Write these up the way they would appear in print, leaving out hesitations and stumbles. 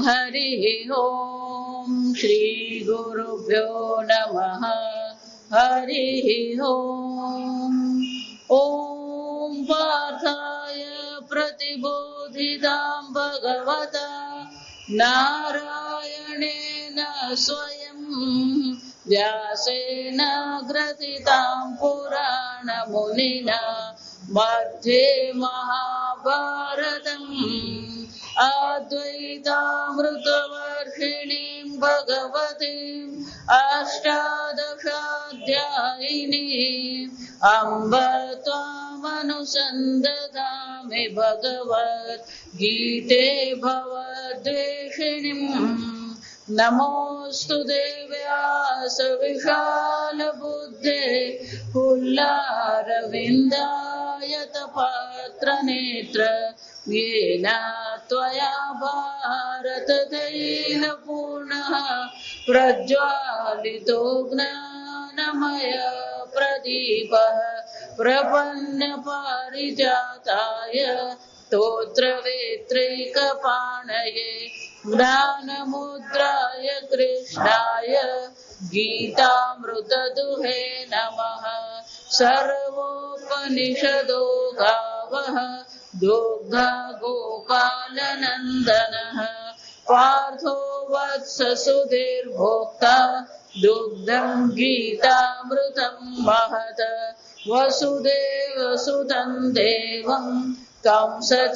हरिः ओम् श्रीगुरुभ्यो नमः हरिः ओम् ॐ पार्थाय प्रतिबोधितां भगवता नारायणेन स्वयं व्यासेन ग्रथितां पुराणमुनिना मध्ये महाभारतम् अद्वैतामृतवर्षिणीं भगवतीम् अष्टादशाध्यायिनीम् अम्ब त्वामनुसन्दधामि भगवद्गीते भवद्वेषिणीम् नमोऽस्तु देव्यास विशालबुद्धे पुल्लारविन्दायतपात्रनेत्र येन त्वया भारततैल पूर्णः प्रज्वालितो ज्ञानमय प्रदीपः प्रपन्नपारिजाताय स्तोत्रवेत्रैकपाणये ज्ञानमुद्राय कृष्णाय गीतामृतदुहे नमः। सर्वोपनिषदो गावः दुग्धा गोपालनन्दनः पार्थो वत्ससुधीर्भोक्ता दुग्धं गीतामृतं महत् वसुदेवसुतं देवं कंसचाणूरमर्दनं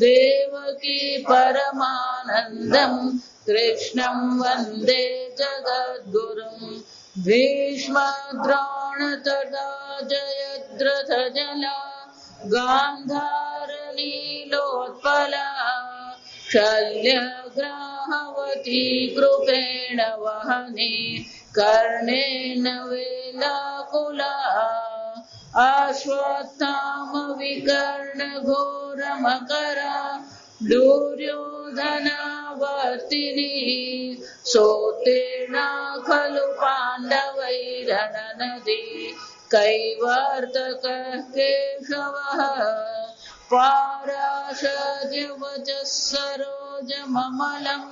देवकी परमानन्दं कृष्णं वन्दे जगद्गुरुं भीष्मद्रोणतटा जयद्रथजला गान्धारनीलोत्पला शल्यग्राहवती कृपेण वहने कर्णेन वेलाकुला अश्वत्थामविकर्णघोरमकरा दुर्योधनावर्तिनी सोत्तीर्णा खलु पाण्डवैरणनदी कैवर्तकः केशवः पाराशर्यवचः सरोजममलम्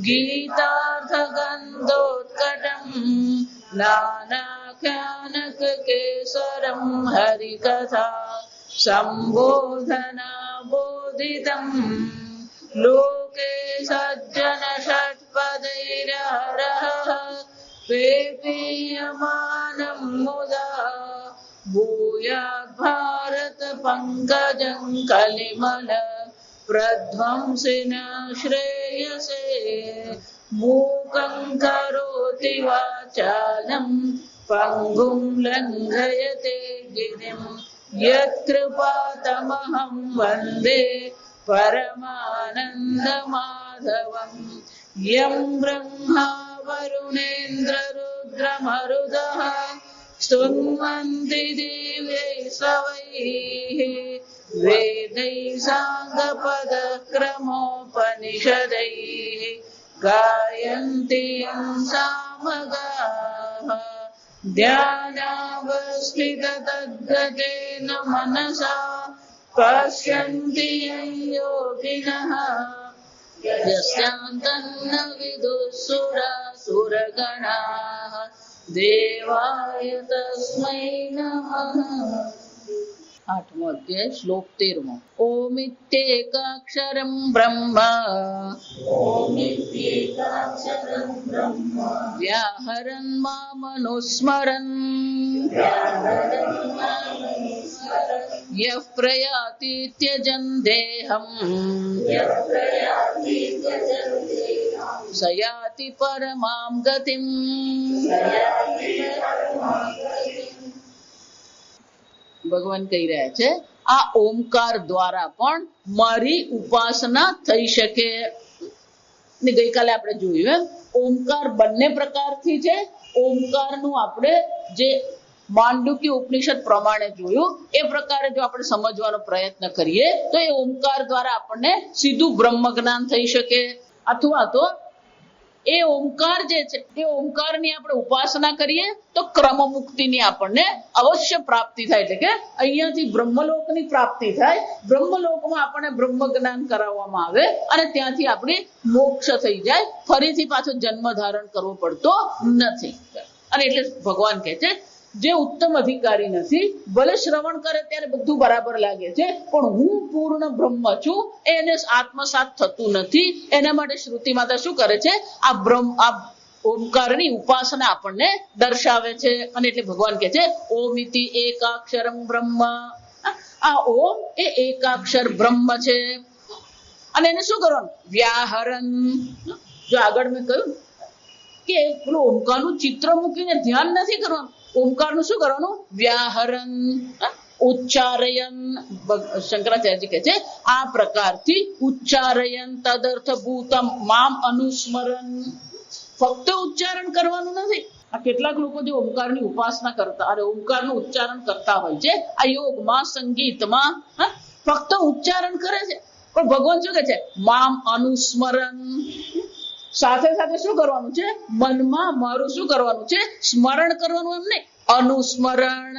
गीतार्थगन्धोत्कटम् नानाख्यानककेसरम् हरिकथा सम्बोधना बोधितम् लोके सज्जन षट्पदैरहरः पेपीयमानं मुदा भूयाद् पंकजं कलिमल प्रध्वंसिन श्रेयसे मूकं करोति वाचालं पङ्गुं लङ्घयते गिरिं यत्कृपातमहं वन्दे परमानन्दमाधवम् यं ब्रह्मा वरुणेन्द्ररुद्रमरुदः स्तुन्वन्ति दिव्यैः स्तवैः वेदैः साङ्गपदक्रमोपनिषदैः गायन्ति यं सामगाः ध्यानावस्थिततद्गतेन मनसा पश्यन्ति यं योगिनः यस्यान्तन्न विदुःसुरासुरगणाः देवाय तस्मै नमः। 8मो अध्याय श्लोक 13मो ओमित्येकाक्षरं ब्रह्म व्याहरन् मामनुस्मरन् यः प्रयाति त्यजन् देहम् स याति परमां गतिम्। ભગવાન કહી રહ્યા છે આ ઓમકાર દ્વારા પણ મારી ઉપાસના થઈ શકે ને ગઈકાલે આપણે જોયું ઓમકાર બંને પ્રકારથી છે ઓમકારનું આપણે જે માંડુક્ય ઉપનિષદ પ્રમાણે જોયું એ પ્રકારે જો આપણે સમજવાનો પ્રયત્ન કરીએ તો એ ઓમકાર દ્વારા આપણને સીધું બ્રહ્મ જ્ઞાન થઈ શકે અથવા તો એ ઓમકાર જે છે એ ઓમકારની આપણે ઉપાસના કરીએ તો ક્રમ મુક્તિની આપણને અવશ્ય પ્રાપ્તિ થાય, એટલે કે અહીંયાથી બ્રહ્મલોકની પ્રાપ્તિ થાય. બ્રહ્મલોકમાં આપણને બ્રહ્મ જ્ઞાન કરાવવામાં આવે અને ત્યાંથી આપણી મોક્ષ થઈ જાય, ફરીથી પાછો જન્મ ધારણ કરવો પડતો નથી. અને એટલે ભગવાન કહે છે જે ઉત્તમ અધિકારી નથી, ભલે શ્રવણ કરે ત્યારે બધું બરાબર લાગે છે, પણ હું પૂર્ણ બ્રહ્મ છું એને આત્મસાત થતું નથી. એના માટે શ્રુતિ માતા શું કરે છે, આ ઓમકારની ઉપાસના આપણને દર્શાવે છે. અને એટલે ભગવાન કહે છે ઓમિતિ એકાક્ષરમ બ્રહ્મ. આ ઓમ એ એકાક્ષર બ્રહ્મ છે. અને એને શું કરવાનું, વ્યાહરણ. જો આગળ મેં કહ્યું કે પેલું ઓમકારનું ચિત્ર મૂકીને ધ્યાન નથી કરવાનું, ઓમકારનું શું કરવાનું, વ્યાહરણ, ઉચ્ચારયન. શંકરાચાર્યજી કહે છે આ પ્રકારથી ઉચ્ચારયન તદર્થ ભૂતમ મામ અનુસ્મરણ. ફક્ત ઉચ્ચારણ કરવાનું નથી. આ કેટલાક લોકો જે ઓમકારની ઉપાસના કરતા અને ઓમકારનું ઉચ્ચારણ કરતા હોય છે, આ યોગમાં સંગીતમાં ફક્ત ઉચ્ચારણ કરે છે, પણ ભગવાન શું કહે છે, મામ અનુસ્મરણ. સાથે સાથે શું કરવાનું છે, મનમાં મારું શું કરવાનું છે, સ્મરણ કરવાનું. એમ નહીં, અનુસ્મરણ.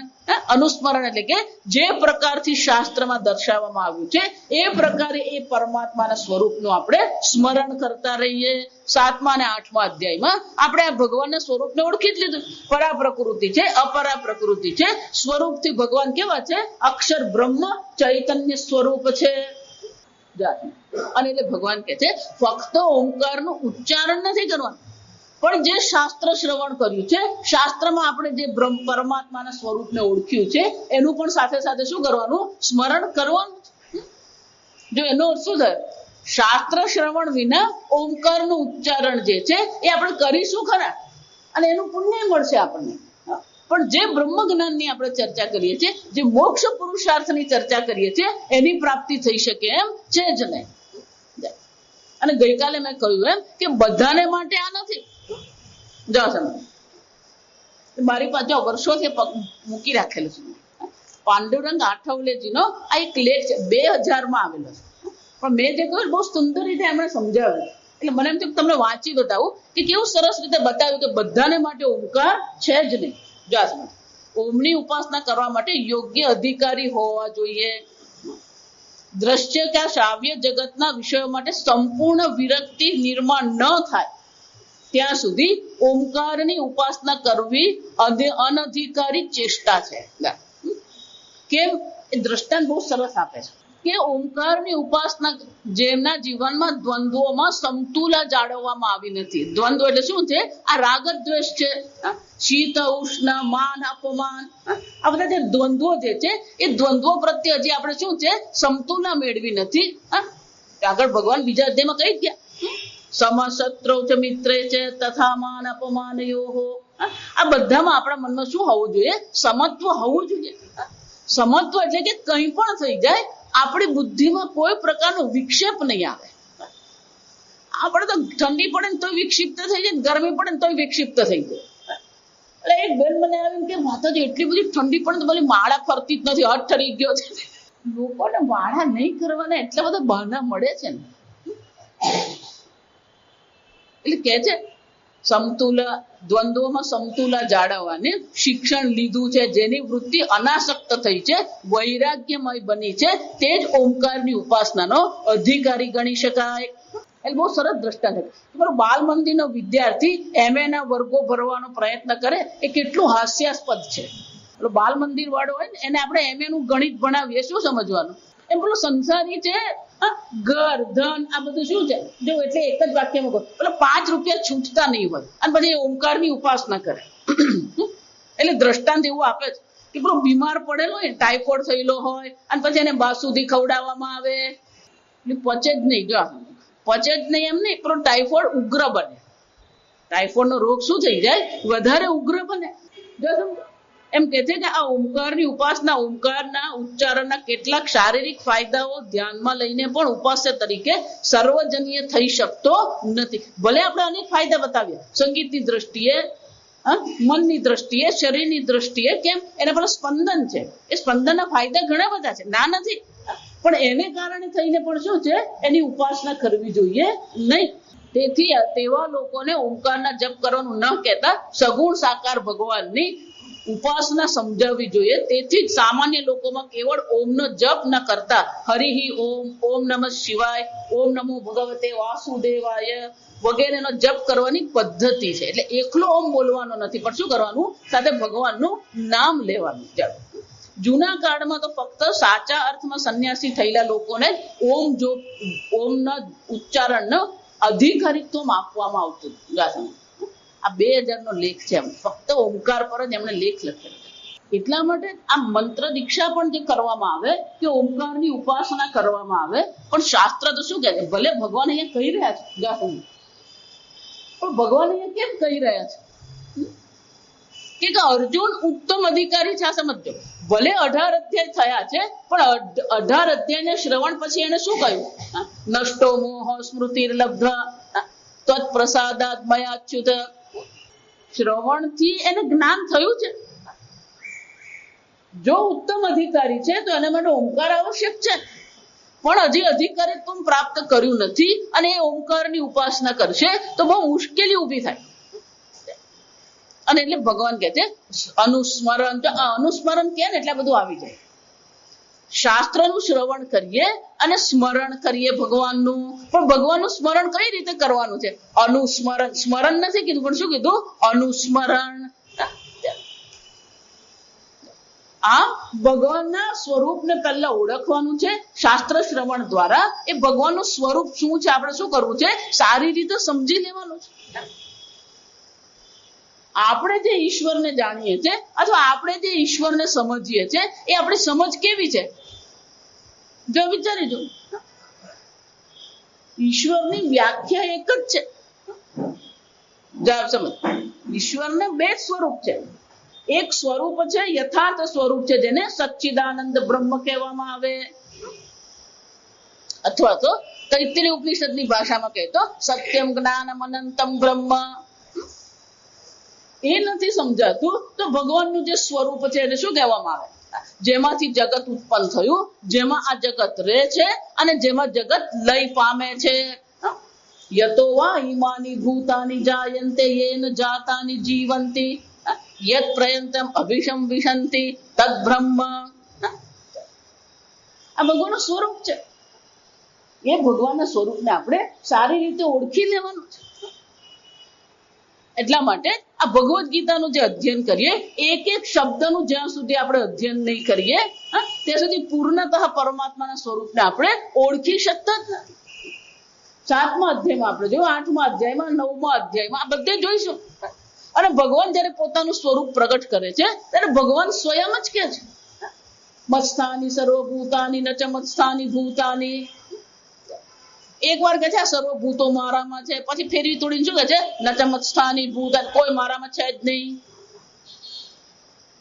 અનુસ્મરણ એટલે કે જે પ્રકારથી શાસ્ત્રમાં દર્શાવવામાં આવ્યું છે એ પ્રકારે એ પરમાત્માના સ્વરૂપનું આપણે સ્મરણ કરતા રહીએ. 7મા અને 8મા અધ્યાયમાં આપણે આ ભગવાનના સ્વરૂપને ઓળખી જ લીધું. પરા પ્રકૃતિ છે, અપરા પ્રકૃતિ છે. સ્વરૂપથી ભગવાન કેવા છે, અક્ષર બ્રહ્મ ચૈતન્ય સ્વરૂપ છે. અને એટલે ભગવાન કહે છે ફક્ત ઓમકારનું ઉચ્ચારણ નથી કરવાનું, પણ જે શાસ્ત્ર શ્રવણ કર્યું છે, શાસ્ત્રમાં આપણે જે પરમાત્માના સ્વરૂપને ઓળખ્યું છે એનું પણ સાથે સાથે શું કરવાનું, સ્મરણ કરવાનું. જો એનો અર્થ શું થાય, શાસ્ત્ર શ્રવણ વિના ઓમકારનું ઉચ્ચારણ જે છે એ આપણે કરીશું ખરા અને એનું પુણ્ય મળશે આપણને, પણ જે બ્રહ્મ જ્ઞાનની આપણે ચર્ચા કરીએ છીએ, જે મોક્ષ પુરુષાર્થની ચર્ચા કરીએ છીએ, એની પ્રાપ્તિ થઈ શકે એમ છે જ નહીં. અને ગઈકાલે મેં કહ્યું એમ કે બધાને માટે આ નથી. મારી પાસે વર્ષોથી મૂકી રાખેલું છે પાંડુરંગ આઠવલેજીનો આ એક લેખ છે, 2000માં આવેલો છે. પણ મેં જે કહ્યું બહુ સુંદર રીતે એમણે સમજાવ્યું, એટલે મને એમ તમને વાંચી બતાવું કે કેવું સરસ રીતે બતાવ્યું કે બધાને માટે ઓમકાર છે જ નહીં. ઓમની ઉપાસના કરવા માટે યોગ્ય અધિકારી હોવા જોઈએ. દ્રશ્ય કે શ્રાવ્ય જગતના વિષયો માટે સંપૂર્ણ વિરક્તિ નિર્માણ ન થાય ત્યાં સુધી ઓમકારની ઉપાસના કરવી અનધિકારી ચેષ્ટા છે. કેમ, એ દ્રષ્ટાંત બહુ સરસ આપે છે કે ઓમકારની ઉપાસના જેમના જીવનમાં દ્વંદ્વોમાં સમતુલા જાળવવામાં આવી નથી. દ્વંદ્વ એટલે શું છે, આ રાગ દ્વેષ છે, શીત ઉષ્ણ, માન અપમાન, આ બધા જે દ્વંદ્વો જે છે એ દ્વંદ્વો પ્રત્યે હજી આપણે શું છે, સમતુલા મેળવી નથી. આગળ ભગવાન બીજા અધ્યાયમાં કહી ગયા સમશત્રૌ ચ મિત્રે છે તથા માન અપમાનયોઃ. આ બધામાં આપણા મનમાં શું હોવું જોઈએ, સમત્વ હોવું જોઈએ. સમત્વ એટલે કે કંઈ પણ થઈ જાય આપણી બુદ્ધિમાં કોઈ પ્રકારનો વિક્ષેપ નહીં આવે. આપણે તો ઠંડી પડે ને તોય વિક્ષિપ્ત થઈ જાય, ગરમી પડે ને તોય વિક્ષિપ્ત થઈ જાય. એટલે એક બેન મને આવી કે માતાજી એટલી બધી ઠંડી પડે તો મારી માળા ફરતી જ નથી, હાથ ઠરી ગયો છે. લોકોને માળા નહીં કરવાના એટલા બધા બહાના મળે છે ને. એટલે કે છે સમતુલા, દ્વંદ્વોમાં સમતુલા જાળવવાની શિક્ષણ લીધું છે, જેની વૃત્તિ અનાસક્ત થઈ છે, વૈરાગ્યમય બની છે, તે જ ઓમકારની ઉપાસનાનો અધિકારી ગણી શકાય. એટલે બહુ સરસ દ્રષ્ટાંત છે. બાલ મંદિરનો વિદ્યાર્થી MA ના વર્ગો ભરવાનો પ્રયત્ન કરે એ કેટલું હાસ્યાસ્પદ છે. બાલ મંદિર વાળો હોય ને એને આપણે MA નું ગણિત ભણાવીએ, શું સમજવાનું, એમ પેલો સંસારી છે, ઘર ધન આ બધું શું છે, જો એટલે એક જ વાક્યમાં કહો, પેલો 5 રૂપિયા છૂટતા નહીં હોય અને પછી ઓમકારની ઉપાસના કરે. એટલે દ્રષ્ટાંત એવું આપે છે કે પેલો બીમાર પડેલો હોય, ટાઇફોઇડ થયેલો હોય અને પછી એને બાસુદી ખવડાવવામાં આવે, એટલે પચે જ નહીં. જો પચે જ નહીં એમ નહીં, પેલો ટાઇફોઇડ ઉગ્ર બને. ટાઇફોઇડ નો રોગ શું થઈ જાય, વધારે ઉગ્ર બને. જો એમ કે છે કે આ ઓમકારની ઉપાસના, ઓમકારના ઉચ્ચારણના કેટલાક શારીરિક ફાયદાઓ ધ્યાનમાં લઈને પણ ઉપાસ્ય તરીકે સર્વજનીય થઈ શકતો નથી. ભલે આપણે અનેક ફાયદા બતાવીએ, સંગીતની દ્રષ્ટિએ, મનની દ્રષ્ટિએ, શરીરની દ્રષ્ટિએ, કેમ એના પર સ્પંદન છે, એ સ્પંદનના ફાયદા ઘણા બધા છે, ના નથી, પણ એને કારણે થઈને પણ શું છે, એની ઉપાસના કરવી જોઈએ નહીં. તેથી તેવા લોકોને ઓમકારના જપ કરવાનું ન કહેતા સગુણ સાકાર ભગવાનની ઉપાસના સમજાવવી જોઈએ. તેથી જ સામાન્ય લોકોમાં કેવળ ઓમનો જપ ન કરતા હરિ ઓમ, ઓમ નમઃ શિવાય, ઓમ નમો ભગવતે વાસુદેવાય વગેરેનો જપ કરવાની પદ્ધતિ છે. એટલે એકલો ઓમ બોલવાનો નથી, પણ શું કરવાનું, સાથે ભગવાનનું નામ લેવાનું. જૂના કાળમાં તો ફક્ત સાચા અર્થમાં સંન્યાસી થયેલા લોકોને ઓમના ઉચ્ચારણનો અધિકારીત્વ આપવામાં આવતું. આ 2000 નો લેખ છે, ફક્ત ઓમકાર પર જ એમણે લેખ લખેલો. એટલા માટે આ મંત્ર દીક્ષા પણ જે કરવામાં આવે કે ઓમકારની ઉપાસના કરવામાં આવે, પણ શાસ્ત્ર તો શું કહે છે, ભલે ભગવાન અહીંયા કહી રહ્યા છે, પણ ભગવાન અહીંયા કેમ કહી રહ્યા છે કે અર્જુન ઉત્તમ અધિકારી છે. આ સમજો, ભલે 18 અધ્યાય થયા છે, પણ 18 અધ્યાયના શ્રવણ પછી એને શું કહ્યું, નષ્ટો મોહ સ્મૃતિર્લબ્ધ્વા તત્પ્રસાદાત મયાચ્યુત. શ્રવણથી એને જ્ઞાન થયું છે. જો ઉત્તમ અધિકારી છે તો એના માટે ઓમકાર આવશ્યક છે, પણ હજી અધિકારીત્વ પ્રાપ્ત કર્યું નથી અને એ ઓમકારની ઉપાસના કરશે તો બહુ મુશ્કેલી ઊભી થાય. અને એટલે ભગવાન કહે છે અનુસ્મરણ. તો આ અનુસ્મરણ કે ને એટલે બધું આવી જાય. શાસ્ત્રનું શ્રવણ કરીએ અને સ્મરણ કરીએ ભગવાનનું, પણ ભગવાનનું સ્મરણ કઈ રીતે કરવાનું છે, અનુસ્મરણ. સ્મરણ નથી કીધું, પણ શું કીધું, અનુસ્મરણ. આ ભગવાનના સ્વરૂપને પહેલા ઓળખવાનું છે શાસ્ત્ર શ્રવણ દ્વારા. એ ભગવાનનું સ્વરૂપ શું છે આપણે શું કરવું છે, સારી રીતે સમજી લેવાનું છે. આપણે જે ઈશ્વરને જાણીએ છીએ અથવા આપણે જે ઈશ્વરને સમજીએ છીએ એ આપણી સમજ કેવી છે, જો વિચારી જો. ઈશ્વરની વ્યાખ્યા એક જ છે. સમજ, ઈશ્વરને 2 સ્વરૂપ છે. એક સ્વરૂપ છે યથાર્થ સ્વરૂપ છે, જેને સચ્ચિદાનંદ બ્રહ્મ કહેવામાં આવે, અથવા તો તૈત્તિરીય ઉપનિષદની ભાષામાં કહે તો સત્યમ જ્ઞાનમ અનંતમ બ્રહ્મ. એ નથી સમજાતું તો ભગવાનનું જે સ્વરૂપ છે એને શું કહેવામાં આવે, જેમાંથી જગત ઉત્પન્ન થયું, જેમાં આ જગત રહે છે અને જેમાં જગત લય પામે છે. યતો વા ઈમાની ભૂતાની જાયન્તે યેન જાતાની જીવંતી યત પ્રયંતમ અભિષમ વિશંતિ તદ બ્રહ્મ. આ ભગવાનનું સ્વરૂપ છે. એ ભગવાનના સ્વરૂપને આપણે સારી રીતે ઓળખી લેવાનું છે. એટલા માટે આ ભગવદ ગીતાનું જે અધ્યયન કરીએ, એક એક શબ્દનું જ્યાં સુધી આપણે અધ્યયન નહીં કરીએ ત્યાં સુધી પૂર્ણતઃ પરમાત્માના સ્વરૂપને આપણે ઓળખી શકતા જ નથી. 7મા અધ્યાયમાં આપણે જોયું, 8મા અધ્યાયમાં, 9મા અધ્યાયમાં આ બધે જોઈશું. અને ભગવાન જયારે પોતાનું સ્વરૂપ પ્રગટ કરે છે ત્યારે ભગવાન સ્વયં જ કે છે મત્સ્થાની સર્વભૂતાની નચ મત્સ્થાની ભૂતાની. એક વાર કે છે આ સર્વભૂતો મારામાં છે, પછી ફેરવી તોડીને શું કે છે, નચ મત્સ્થાની ભૂતાની, કોઈ મારામાં છે જ નહીં.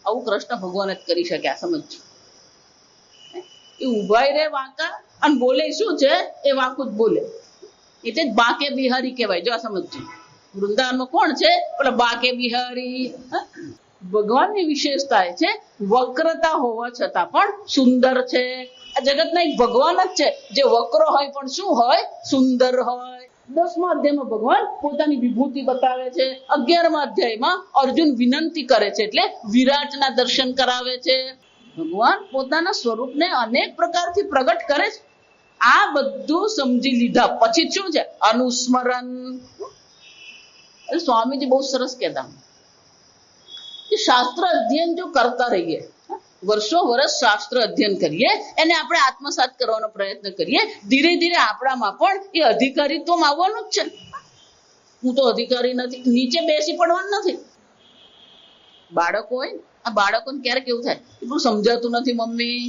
આવું કૃષ્ણ ભગવાન જ કરી શકે. આ સમજો, એ ઉભાઈ રે વાંકા અને બોલે શું છે, એ વાંકું જ બોલે. એટલે જ બાકે બિહારી કહેવાય. જો આ સમજો, વૃંદાવનમાં કોણ છે, પેલા બાકે બિહારી. ભગવાનની વિશેષતા એ છે વક્રતા હોવા છતાં પણ સુંદર છે. આ જગતના એક ભગવાન જ છે જે વક્ર હોય પણ શું હોય, સુંદર હોય. 10મા અધ્યાયમાં ભગવાન પોતાની વિભૂતિ બતાવે છે. 11મા અધ્યાયમાં અર્જુન વિનંતી કરે છે એટલે વિરાટના દર્શન કરાવે છે. ભગવાન પોતાના સ્વરૂપને અનેક પ્રકારથી પ્રગટ કરે છે. આ બધું સમજી લીધા પછી શું છે, અનુસ્મરણ. સ્વામીજી બહુ સરસ કહેતા કે શાસ્ત્ર અધ્યયન જો કરતા રહીએ, વર્ષો વર્ષ શાસ્ત્ર અધ્યયન કરીએ, એને આપણે આત્મસાત કરવાનો પ્રયત્ન કરીએ, ધીરે ધીરે આપણામાં પણ એ અધિકારીત્વ આવવાનું જ છે. હું તો અધિકારી નથી, નીચે બેસી પડવાનું નથી. બાળકો હોય, આ બાળકોને ક્યારેક એવું થાય, એટલું સમજાતું નથી મમ્મી,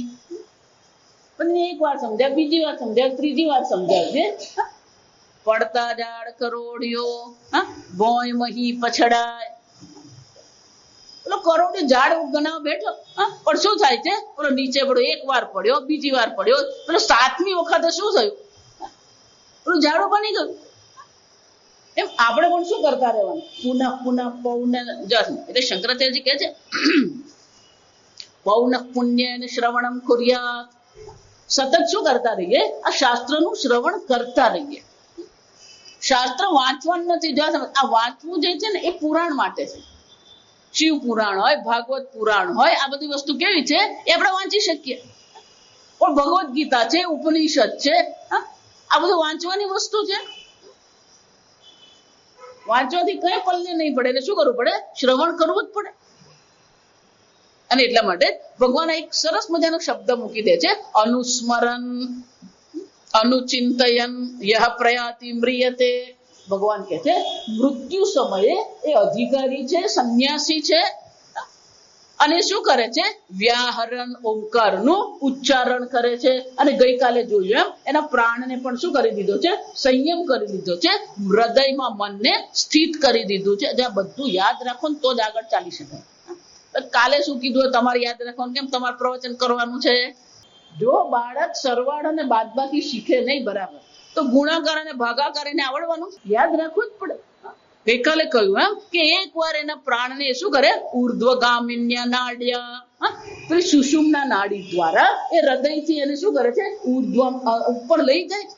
પણ એક વાર સમજાવ, બીજી વાર સમજાવ, ત્રીજી વાર સમજાવજે. પડતા ઝાડ કરોડિયો, ભોંય મહી પછડાય. પેલો કરોડિયો ઝાડ ગણાવ બેઠો, પણ શું થાય છે, પેલો નીચે પડ્યો, એક વાર પડ્યો, બીજી વાર પડ્યો, પેલો 7મી વખતે શું થયું, પેલું ઝાડું બની ગયું. એમ આપણે પણ શું કરતા રહેવાનું, પુનઃ પુનઃ પૌન. એટલે શંકરાચાર્યજી કહે છે પૌનઃ પુણ્ય શ્રવણમ કુર્યાત. સતત શું કરતા રહીએ, આ શાસ્ત્રનું શ્રવણ કરતા રહીએ. શાસ્ત્ર વાંચવાનું નથી. જો આ વાંચવું જે છે ને એ પુરાણ માટે છે. શિવ પુરાણ હોય, ભાગવત પુરાણ હોય, આ બધી વસ્તુ કેવી છે એ આપણે વાંચી શકીએ. પણ ભગવદ ગીતા છે, ઉપનિષદ છે, આ બધું વાંચવાની વસ્તુ છે. વાંચવાથી કઈ પલ્લે નહીં પડે. એટલે શું કરવું પડે? શ્રવણ કરવું જ પડે. અને એટલા માટે ભગવાન એક સરસ મજાનો શબ્દ મૂકી દે છે, અનુસ્મરન અનુચિંતયન યહ પ્રયાતિ મ્રિયતે. ભગવાન કહે છે મૃત્યુ સમયે એ અધિકારી છે, સંન્યાસી છે, અને શું કરે છે? વ્યાહરણ ઓંકારનું ઉચ્ચારણ કરે છે. અને ગઈકાલે જોયું એના પ્રાણને પણ શું કરી દીધો છે? સંયમ કરી દીધો છે. હૃદયમાં મનને સ્થિત કરી દીધું છે. જ્યાં બધું યાદ રાખો ને તો જ આગળ ચાલી શકાય. કાલે શું કીધું તમારે યાદ રાખવાનું? કેમ તમારે પ્રવચન કરવાનું છે? જો બાળક સરવાળો અને બાદબાકી શીખે નહીં બરાબર, તો ગુણાકાર અને ભાગાકાર એને આવડવાનું યાદ રાખવું જ પડે. ગઈકાલે કહ્યું કે એક વાર એના પ્રાણને શું કરે? ઉર્ધ્વગામિન્યા નાડ્યા, પેલી સુષુમ્ના નાડી દ્વારા એ હૃદયથી એને શું કરે છે? ઉર્ધ્વ ઉપર લઈ જાય.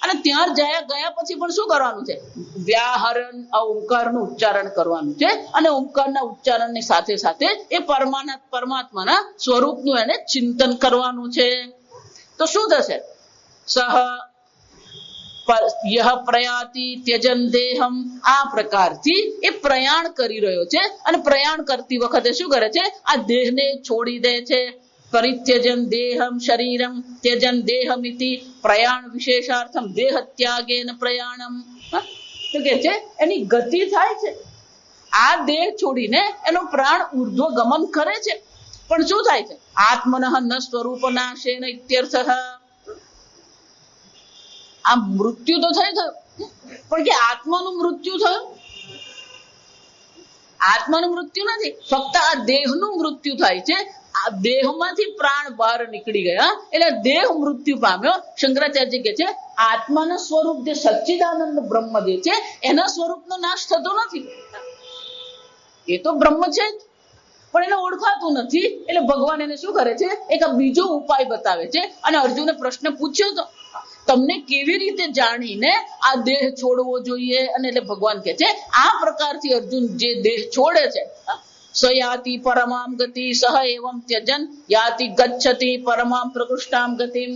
અને ત્યાં ગયા પછી પણ શું કરવાનું છે? વ્યાહરણ ઓંકારનું ઉચ્ચારણ કરવાનું છે. અને ઓંકારના ઉચ્ચારણની સાથે સાથે એ પરમાત્માના સ્વરૂપનું એને ચિંતન કરવાનું છે. તો શું થશે? સહ યહ પ્રયાતિ ત્યજન દેહમ. આ પ્રકારથી એ પ્રયાણ કરી રહ્યો છે. અને પ્રયાણ કરતી વખતે શું કરે છે? આ દેહને છોડી દે છે. પરિત્યજન દેહમ શરીરમ ત્યજન દેહમિતિ પ્રયાણ વિશેષાર્થમ દેહ ત્યાગેન પ્રયાણમ. તો કે છે એની ગતિ થાય છે. આ દેહ છોડીને એનો પ્રાણ ઉર્ધ્વ ગમન કરે છે. પણ શું થાય છે? આત્મનઃ ન સ્વરૂપ નાશેન ઇત્યર્થઃ. આ મૃત્યુ તો થઈ ગયું, પણ કે આત્માનું મૃત્યુ થયું? આત્માનું મૃત્યુ નથી, ફક્ત આ દેહનું મૃત્યુ થાય છે. આ દેહમાંથી પ્રાણ બહાર નીકળી ગયા એટલે દેહ મૃત્યુ પામ્યો. શંકરાચાર્ય કહે છે આત્માનું સ્વરૂપ જે સચ્ચિદાનંદ બ્રહ્મ જે છે એના સ્વરૂપનો નાશ થતો નથી. એ તો બ્રહ્મ છે જ, પણ એને ઓળખાતું નથી. એટલે ભગવાન એને શું કરે છે? એક બીજો ઉપાય બતાવે છે. અને અર્જુને પ્રશ્ન પૂછ્યો તો તમને કેવી રીતે જાણીને આ દેહ છોડવો જોઈએ? અને એટલે ભગવાન કહે છે આ પ્રકારથી અર્જુન જે દેહ છોડે છે, સયાતિ પરમામ ગતિ સહ એવમ ત્યજન યાતિ ગચ્છતિ પરમામ પ્રકૃષ્ટામ ગતિમ.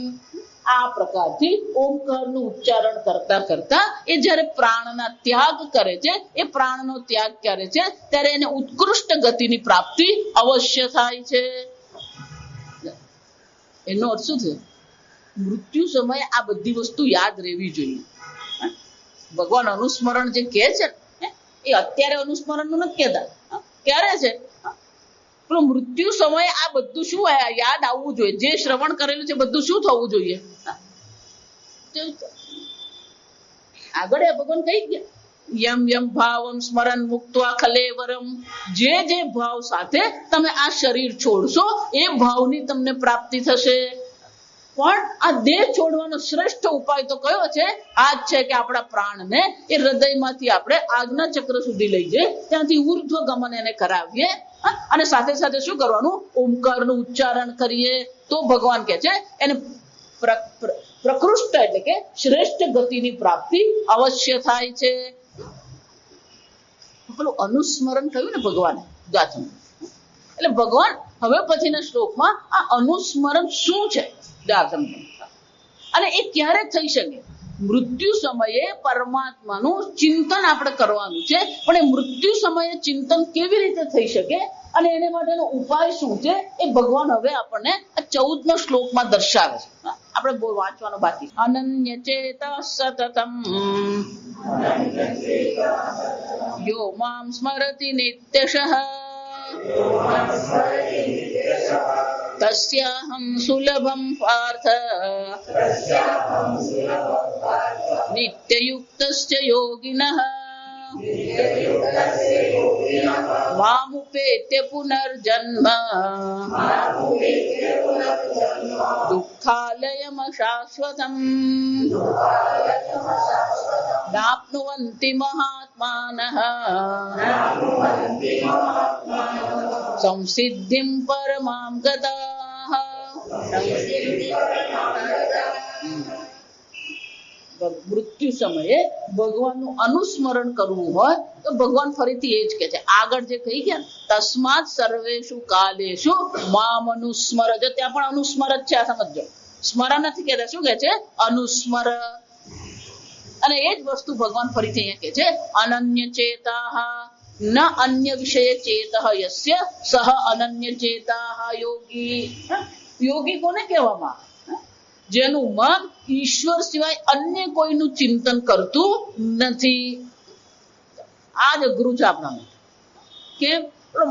આ પ્રકારથી ઓમકારનું ઉચ્ચારણ કરતા કરતા એ જ્યારે પ્રાણના ત્યાગ કરે છે, એ પ્રાણનો ત્યાગ કરે છે ત્યારે એને ઉત્કૃષ્ટ ગતિની પ્રાપ્તિ અવશ્ય થાય છે. એનો અર્થ શું થયો? મૃત્યુ સમયે આ બધી વસ્તુ યાદ રહેવી જોઈએ. ભગવાન અનુસ્મરણ જે કહે છે એ અત્યારે અનુસ્મરણનું નથી કહેતા. ક્યારે છે? પેલું મૃત્યુ સમયે આ બધું શું યાદ આવવું જોઈએ? જે શ્રવણ કરેલું છે બધું શું થવું જોઈએ? આગળ ભગવાન કહી ગયા યમ યમ ભાવમ સ્મરણ મુક્ત્વા ખલેવરમ. જે જે ભાવ સાથે તમે આ શરીર છોડશો એ ભાવની તમને પ્રાપ્તિ થશે. પણ આ દેહ છોડવાનો શ્રેષ્ઠ ઉપાય તો કયો છે? આ જ છે કે આપણા પ્રાણને એ હૃદયમાંથી આપણે આજ્ઞા ચક્ર સુધી લઈ જઈએ, ત્યાંથી ઉર્ધ્વ ગમન એને કરાવીએ. અને સાથે સાથે શું કરવાનું? ઓમકારનું ઉચ્ચારણ કરીએ તો ભગવાન કહે છે એને પ્રકૃષ્ટ એટલે કે શ્રેષ્ઠ ગતિની પ્રાપ્તિ અવશ્ય થાય છે. પેલું અનુસ્મરણ કહ્યું ને ભગવાને જાતનું. એટલે ભગવાન હવે પછીના શ્લોકમાં આ અનુસ્મરણ શું છે અને એ ક્યારે થઈ શકે? મૃત્યુ સમયે પરમાત્માનું ચિંતન આપણે કરવાનું છે. પણ એ મૃત્યુ સમયે ચિંતન કેવી રીતે થઈ શકે અને એને માટેનો ઉપાય શું છે એ ભગવાન હવે આપણને આ 14મા શ્લોકમાં દર્શાવે છે. આપણે બહુ વાંચવાનો બાકી. અનન્ય ચેત સતતમ યો મામ સ્મરતિ નિત્યશઃ તસ્યાહં સુલભં પાર્થ નિત્યયુક્તસ્ય યોગિનઃ મામુપેત્ય પુનર્જન્મ દુઃખાલયમ શાશ્વતમ નાપ્નુવન્તિ મહાત્માનઃ સંસિદ્ધિં પરમાં ગતાઃ. મૃત્યુ સમયે ભગવાનનું અનુસ્મરણ કરવું હોય તો ભગવાન ફરીથી એ જ કહે છે. આગળ જે કહી ગયા તસ્માત સર્વેષુ કાલેષુ મામ અનુસ્મર, જો ત્યાં પણ અનુસ્મર જ છે, આ સમજો. સ્મરણ નથી કહેતા, શું કહે છે? અનુસ્મર. અને એ જ વસ્તુ ભગવાન ફરીથી અહીંયા કહે છે અનન્ય ચેતાઃ ન અન્ય વિષય ચેતઃ યસ્ય સહ અનન્ય ચેતાઃ યોગી. યોગી કોને કહેવામાં? જેનું મન ઈશ્વર સિવાય અન્ય કોઈનું ચિંતન કરતું નથી. આ જ અઘરું છે આપણા. કેમ?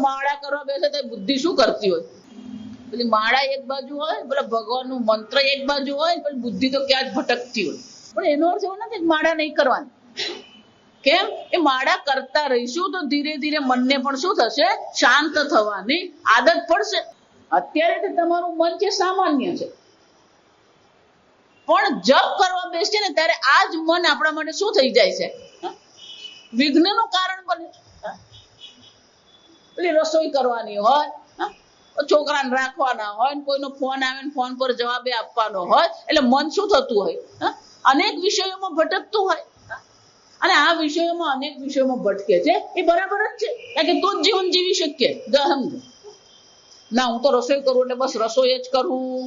માળા કરવા બેસે તો બુદ્ધિ શું કરતી હોય? પેલી માળા એક બાજુ હોય, પેલા ભગવાનનું મંત્ર એક બાજુ હોય, પણ બુદ્ધિ તો ક્યાં જ ભટકતી હોય. પણ એનો અર્થ એવો નથી માળા નહીં કરવાની. કેમ? એ માળા કરતા રહીશું તો ધીરે ધીરે મનને પણ શું થશે? શાંત થવાની આદત પડશે. અત્યારે તો તમારું મન છે સામાન્ય છે, પણ જપ કરવા બેસશે ને ત્યારે આ જ મન આપણા માટે શું થઈ જાય છે? વિઘ્નનું કારણ બને. પેલી રસોઈ કરવાની હોય, છોકરાને રાખવાના હોય, કોઈનો ફોન આવે ને ફોન પર જવાબ આપવાનો હોય, એટલે મન શું થતું હોય? અનેક વિષયોમાં ભટકતું હોય. અને આ વિષયોમાં અનેક વિષયોમાં ભટકે છે એ બરાબર જ છે, કારણ કે તો જ જીવન જીવી શકીએ. ના હું તો રસોઈ કરું એટલે બસ રસોઈ જ કરું,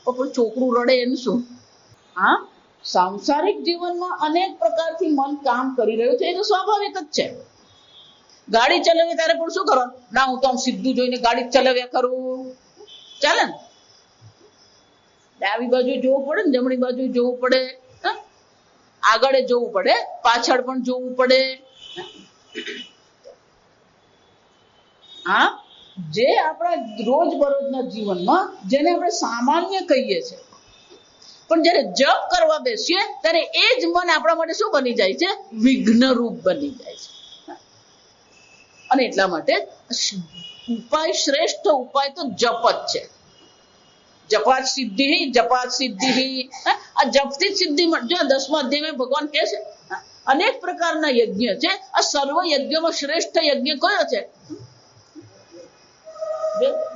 પણ છોકરું રડે એનું શું? હા, સાંસારિક જીવનમાં અનેક પ્રકારથી મન કામ કરી રહ્યું છે, એ તો સ્વાભાવિક જ છે. ગાડી ચલાવી ત્યારે પણ શું કરવાનું? ના હું તો આમ સીધું જોઈને ગાડી ચલાવ્યા કરું, ચાલે ને? ડાબી બાજુ જોવું પડે ને જમણી બાજુ જોવું પડે, આગળ જોવું પડે, પાછળ પણ જોવું પડે. હા, જે આપણા રોજબરોજના જીવનમાં જેને આપણે સામાન્ય કહીએ છીએ, પણ જયારે જપ કરવા બેસીએ ત્યારે એ જ મન આપણા માટે શું બની જાય છે? વિઘ્ન રૂપ બની જાય છે. અને એટલા માટે ઉપાય, શ્રેષ્ઠ ઉપાય તો જપ જ છે. જપાત સિદ્ધિ, જપાત સિદ્ધિ. આ જપથી જ સિદ્ધિ મળે. જો 10મા અધ્યાયમાં ભગવાન કહે છે અનેક પ્રકારના યજ્ઞ છે, આ સર્વ યજ્ઞમાં શ્રેષ્ઠ યજ્ઞ કયો છે?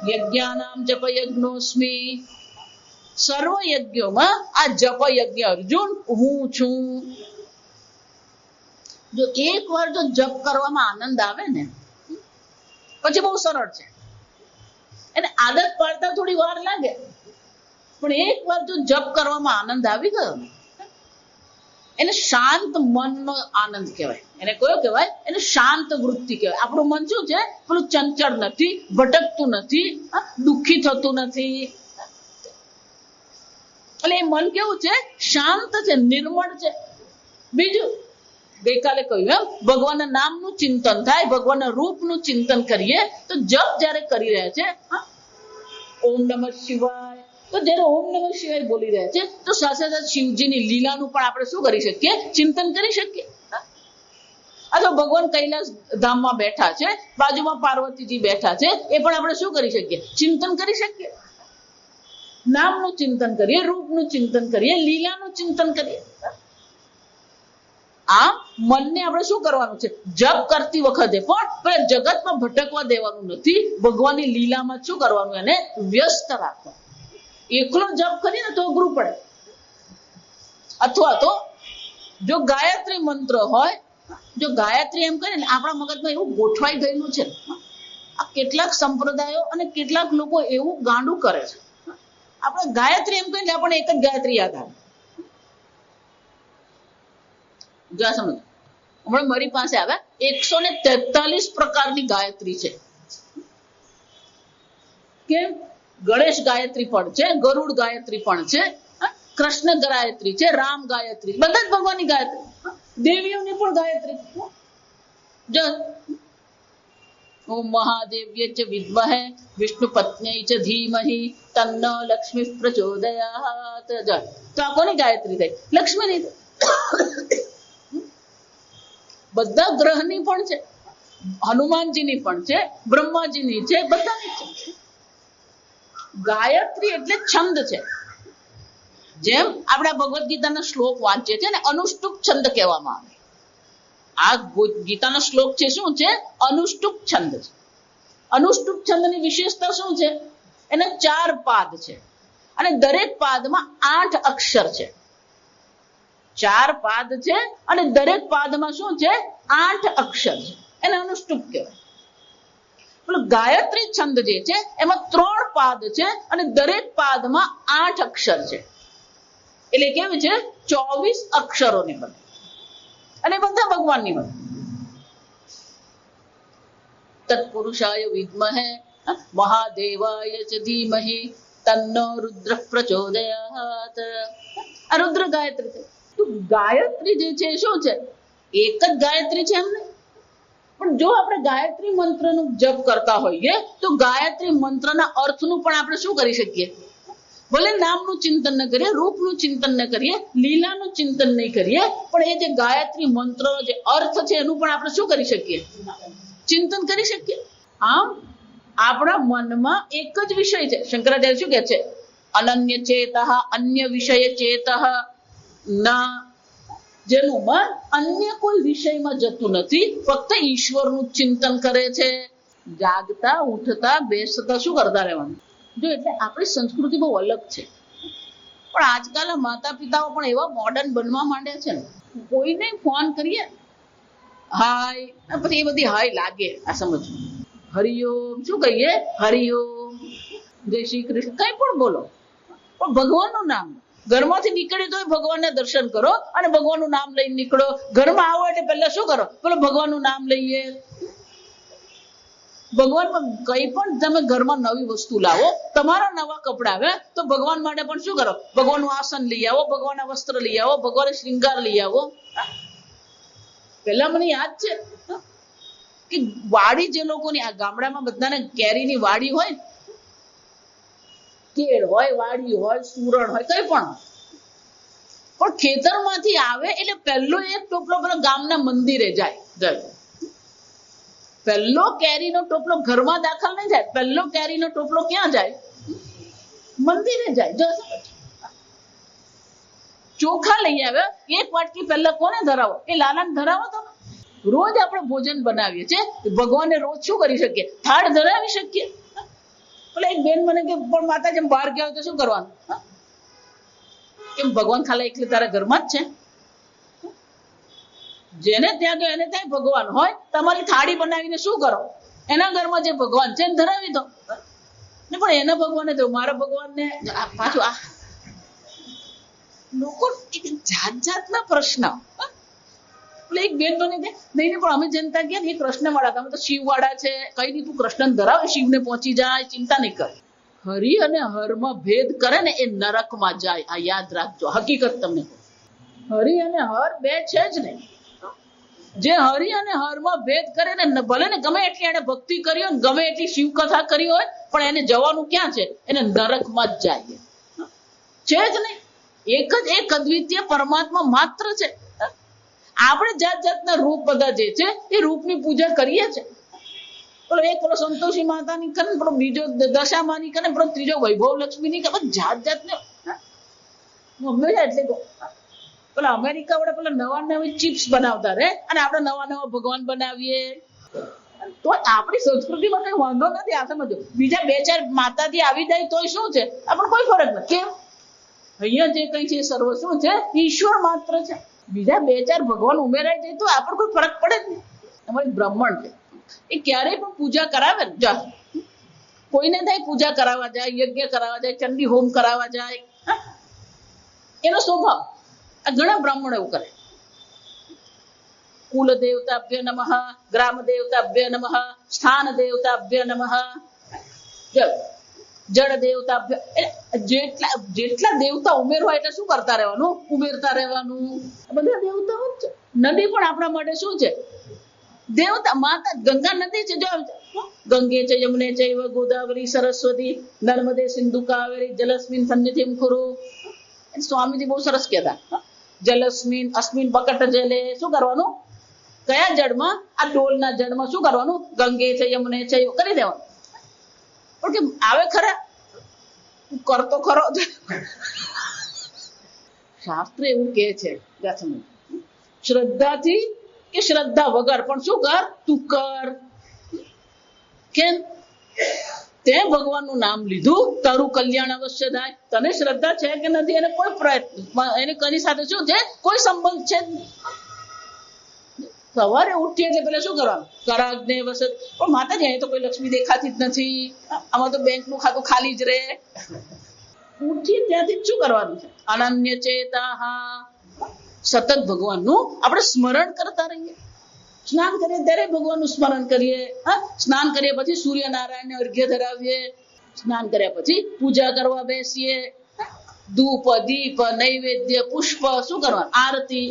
યજ્ઞાનામ જપ યજ્ઞોસ્મિ. સર્વ યજ્ઞોમાં આ જપ યજ્ઞ અર્જુન હું છું. જો એક વાર જો જપ કરવામાં આનંદ આવે ને પછી બહુ સરળ છે. એને આદત પાડતા થોડી વાર લાગે, પણ એક વાર જો જપ કરવામાં આનંદ આવી ગયો એને શાંત મનનો આનંદ કહેવાય. એને કયો કહેવાય? એને શાંત વૃત્તિ કહેવાય. આપણું મન શું છે? પેલું ચંચળ નથી, ભટકતું નથી, દુઃખી થતું નથી. એટલે એ મન કેવું છે? શાંત છે, નિર્મળ છે. બીજું ગઈકાલે કહ્યું એમ ભગવાનના નામનું ચિંતન થાય, ભગવાનના રૂપનું ચિંતન કરીએ તો જપ જયારે કરી રહ્યા છે ઓમ નમઃ શિવાય, તો જયારે ઓમ નમઃ શિવાય બોલી રહ્યા છે તો સાથે સાથે શિવજીની લીલાનું પણ આપણે શું કરી શકીએ? ચિંતન કરી શકીએ. અથવા ભગવાન કૈલાસ ધામમાં બેઠા છે, બાજુમાં પાર્વતીજી બેઠા છે, એ પણ આપણે શું કરી શકીએ? ચિંતન કરી શકીએ. નામનું ચિંતન કરીએ, રૂપનું ચિંતન કરીએ, લીલાનું ચિંતન કરીએ. આમ મનને આપણે શું કરવાનું છે? જપ કરતી વખતે પણ જગતમાં ભટકવા દેવાનું નથી. ભગવાનની લીલામાં શું કરવાનું? એને વ્યસ્ત રાખવાનું. એકલો જપ કરીએ ને તો અઘરું પડે. અથવા તો જો ગાયત્રી મંત્ર હોય, જો ગાયત્રી એમ કરે ને આપણા મગજમાં એવું ગોઠવાઈ ગયેલું છે. આ કેટલાક સંપ્રદાયો અને કેટલાક લોકો એવું ગાંડું કરે છે. આપણે ગાયત્રી એમ કહીને આપણને એક જ ગાયત્રી યાદ આવે. સમજ, હમણાં મારી પાસે આવ્યા 143 પ્રકારની ગાયત્રી છે. કેમ? ગણેશ ગાયત્રી પણ છે, ગરુડ ગાયત્રી પણ છે, કૃષ્ણ ગાયત્રી છે, રામ ગાયત્રી, બધા જ ભગવાનની ગાયત્રી. દેવીઓની પણ ગાયત્રી. ઓમ મહાદેવ્ય ચ વિદ્મહે વિષ્ણુ પત્ન્યૈ ચ ધીમહિ તન્નો લક્ષ્મી પ્રચોદયાત. તો આ કોની ગાયત્રી થઈ? લક્ષ્મીની. બધા ગ્રહની પણ છે, હનુમાનજીની પણ છે, બ્રહ્માજીની છે, બધાની છે. ગાયત્રી એટલે છંદ છે. જેમ આપણે ભગવદ્ ગીતાના શ્લોક વાંચીએ છીએ ને અનુષ્ટુપ છંદ કહેવામાં આવે. આ ગીતાનો શ્લોક છે શું છે? અનુષ્ટુપ છંદ છે. અનુષ્ટુપ છંદની વિશેષતા શું છે? એના 4 પાદ છે અને દરેક પાદમાં 8 અક્ષર છે. 4 પાદ છે અને દરેક પાદમાં શું છે 8 અક્ષર છે, એને અનુષ્ટુપ કહેવાય. પેલું ગાયત્રી છંદ જે છે એમાં 3 પાદ છે અને દરેક પાદમાં 8 અક્ષર છે, એટલે કેવું છે 24 અક્ષરોને બને અને બધા ભગવાનની બને. તત્પુરુષાય વિદ્મહે મહાદેવાય ચ ધીમહિ તન્નો રુદ્ર પ્રચોદયાત. આ રુદ્ર ગાયત્રી છે. તો ગાયત્રી જે છે શું છે, એક જ ગાયત્રી છે એમને, પણ જો આપણે ગાયત્રી મંત્રનું જપ કરતા હોઈએ તો ગાયત્રી મંત્રના અર્થનું પણ આપણે શું કરી શકીએ, ભલે નામનું ચિંતન ન કરીએ, રૂપનું ચિંતન ન કરીએ, લીલાનું ચિંતન નહીં કરીએ, પણ એ જે ગાયત્રી મંત્રનો જે અર્થ છે એનું પણ આપણે શું કરી શકીએ, ચિંતન કરી શકીએ. આમ આપણા મનમાં એક જ વિષય છે. શંકરાચાર્ય શું કહે છે, અનન્ય ચેતઃ અન્ય વિષય ચેતઃ ના, જેનું મન અન્ય કોઈ વિષયમાં જતું નથી, ફક્ત ઈશ્વરનું ચિંતન કરે છે. જાગતા ઉઠતા બેસતા શું કરતા રહેવાનું. જો એટલે આપણી સંસ્કૃતિ બહુ અલગ છે, પણ આજકાલ માતા પિતાઓ પણ એવા મોડર્ન બનવા માંડ્યા છે ને, કોઈને ફોન કરીએ હાય, પછી એ બધી હાય લાગે. આ સમજ, હરિઓમ શું કહીએ, હરિઓમ, જય શ્રી કૃષ્ણ, કઈ પણ બોલો, પણ ભગવાનનું નામ. ઘરમાંથી નીકળી તો ભગવાનના દર્શન કરો અને ભગવાનનું નામ લઈને નીકળો. ઘરમાં આવો એટલે પહેલા શું કરો, પેલો ભગવાનનું નામ લઈએ. ભગવાનમાં કઈ પણ તમે ઘરમાં નવી વસ્તુ લાવો, તમારા નવા કપડા આવે તો ભગવાન માટે પણ શું કરો, ભગવાનનું આસન લઈ આવો, ભગવાનના વસ્ત્ર લઈ આવો, ભગવાન શ્રૃંગાર લઈ આવો. પેલા મને યાદ છે કે વાડી જે લોકોની, આ ગામડામાં બધાને કેરીની વાડી હોય, કેળ હોય, વાડી હોય, સુરણ હોય, કઈ પણ ખેતરમાંથી આવે એટલે પહેલો એક ટોપલો પેલો ગામના મંદિરે જાય. પહેલો કેરીનો ટોપલો ઘરમાં દાખલ નહીં જાય, પહેલો કેરીનો ટોપલો ક્યાં જાય, મંદિરે જાય. ચોખા લઈ આવે, એક વાટકી પહેલા કોને ધરાવો, એ લાલાને ધરાવો. તો રોજ આપણે ભોજન બનાવીએ છીએ, ભગવાનને રોજ શું કરી શકીએ, થાળ ધરાવી શકીએ. એટલે એક બેન મને કે પણ માતા જેમ બહાર ગયા હોય તો શું કરવાનું, કેમ ભગવાન ખાલી એકલી તારા ઘરમાં જ છે, જેને ત્યાં ગયો એને ત્યાં ભગવાન હોય. તમારી થાળી બનાવીને શું કરો, એના ઘરમાં જે ભગવાન છે એને ધરાવી દો. પણ એના ભગવાનને તો મારા ભગવાનને પાછું આ લોકો જાત જાતના પ્રશ્ન. એટલે એક બેન તો નહીં પણ અમે જનતા ગયા એ કૃષ્ણ વાળા, તમે તો શિવ વાળા છે, કઈ નહીં તું કૃષ્ણ ધરાવે, શિવને પહોંચી જાય, ચિંતા નહીં કરે. હરિ અને હરમાં ભેદ કરે ને એ નરકમાં જાય. આ યાદ રાખજો, હકીકત તમને કહું, હરિ અને હર બે છે જ નહીં. જે હરિ અને હરમાં ભેદ કરે ને, ભલે ને ગમે એટલી એને ભક્તિ કરી હોય, ગમે એટલી શિવ કથા કરી હોય, પણ એને જવાનું ક્યાં છે, એને નરકમાં જ જાય છે જ નહીં. એક જ એક અદ્વિતીય પરમાત્મા માત્ર છે. આપણે જાત જાતના રૂપ બધા જે છે એ રૂપની પૂજા કરીએ છીએ. પેલો એક પેલો સંતોષી માતાની કરે, પેલો બીજો દશામાની કરે, પેલો ત્રીજો વૈભવ લક્ષ્મીની કરે, જાત જાતને. હંમેશા એટલે કહું, પેલા અમેરિકા વાળા પેલા નવા નવી ચિપ્સ બનાવતા રહે અને આપણે નવા નવા ભગવાન બનાવીએ. તો આપણી સંસ્કૃતિમાં કઈ વાંધો નથી. આ સમજો, બીજા 2-4 માતાજી આવી જાય તોય શું છે, આપણને કોઈ ફરક નથી. કેમ, અહીંયા જે કઈ છે સર્વ શું છે, ઈશ્વર માત્ર છે. બીજા 2-4 ભગવાન ઉમેરાઈ જાય તો આપણને કોઈ ફરક પડે જ નહીં. અમારી બ્રાહ્મણ છે એ ક્યારેય પણ પૂજા કરાવે ને, જા કોઈને થાય પૂજા કરાવવા જાય, યજ્ઞ કરાવવા જાય, ચંડી હોમ કરાવવા જાય, એનો સ્વભાવ. આ ઘણા બ્રાહ્મણ એવું કરે. કુલ દેવતાભ્ય નમઃ, ગ્રામ દેવતાભ્ય નમઃ, સ્થાન દેવતાભ્ય નમઃ, જળ દેવતાભ્ય. જેટલા દેવતા ઉમેરવા એટલે શું કરતા રહેવાનું, ઉમેરતા રહેવાનું. બધા દેવતાઓ જ છે. નદી પણ આપણા માટે શું છે, દેવતા. માતા ગંગા નદી છે, જો ગંગે છે, યમુને છે, ગોદાવરી સરસ્વતી નર્મદે સિંધુ કાવેરી જલસ્મિન સન્નિધિમ કુરુ. સ્વામીજી બહુ સરસ કહેતા, જલસ્મિન અસ્મિન બકટ જલે. શું કરવાનું, કયા જળમાં, આ ડોલના જળમાં શું કરવાનું, ગંગે છે, યમુને છે, કરી દેવાનું. પણ કે આવે ખરા, કરતો ખરો. શાસ્ત્ર એવું કે છે, શ્રદ્ધાથી કે શ્રદ્ધા વગર પણ શું કર, તું કર. કેમ, તે ભગવાનનું નામ લીધું, તારું કલ્યાણ અવશ્ય થાય. તને શ્રદ્ધા છે કે નથી એને કોઈ પ્રયત્ન, એને કની સાથે શું છે, કોઈ સંબંધ છે. સવારે ઉઠીએ એટલે પેલા શું કરવાનું, કરાગ્ને વસત. પણ માતાજી અહીં તો કોઈ લક્ષ્મી દેખાતી જ નથી, આમાં તો બેંકનું ખાતું ખાલી જ રહે. ઉઠીએ ત્યાંથી શું કરવાનું છે, અનન્ય ચેતા, સતત ભગવાનનું આપણે સ્મરણ કરતા રહીએ. સ્નાન કરીએ ત્યારે ભગવાનનું સ્મરણ કરીએ. સ્નાન કર્યા પછી સૂર્યનારાયણને અર્ઘ્ય ધરાવીએ. સ્નાન કર્યા પછી પૂજા કરવા બેસીએ. ધૂપ દીપ નૈવેદ્ય પુષ્પ શું કરવાનું, આરતી.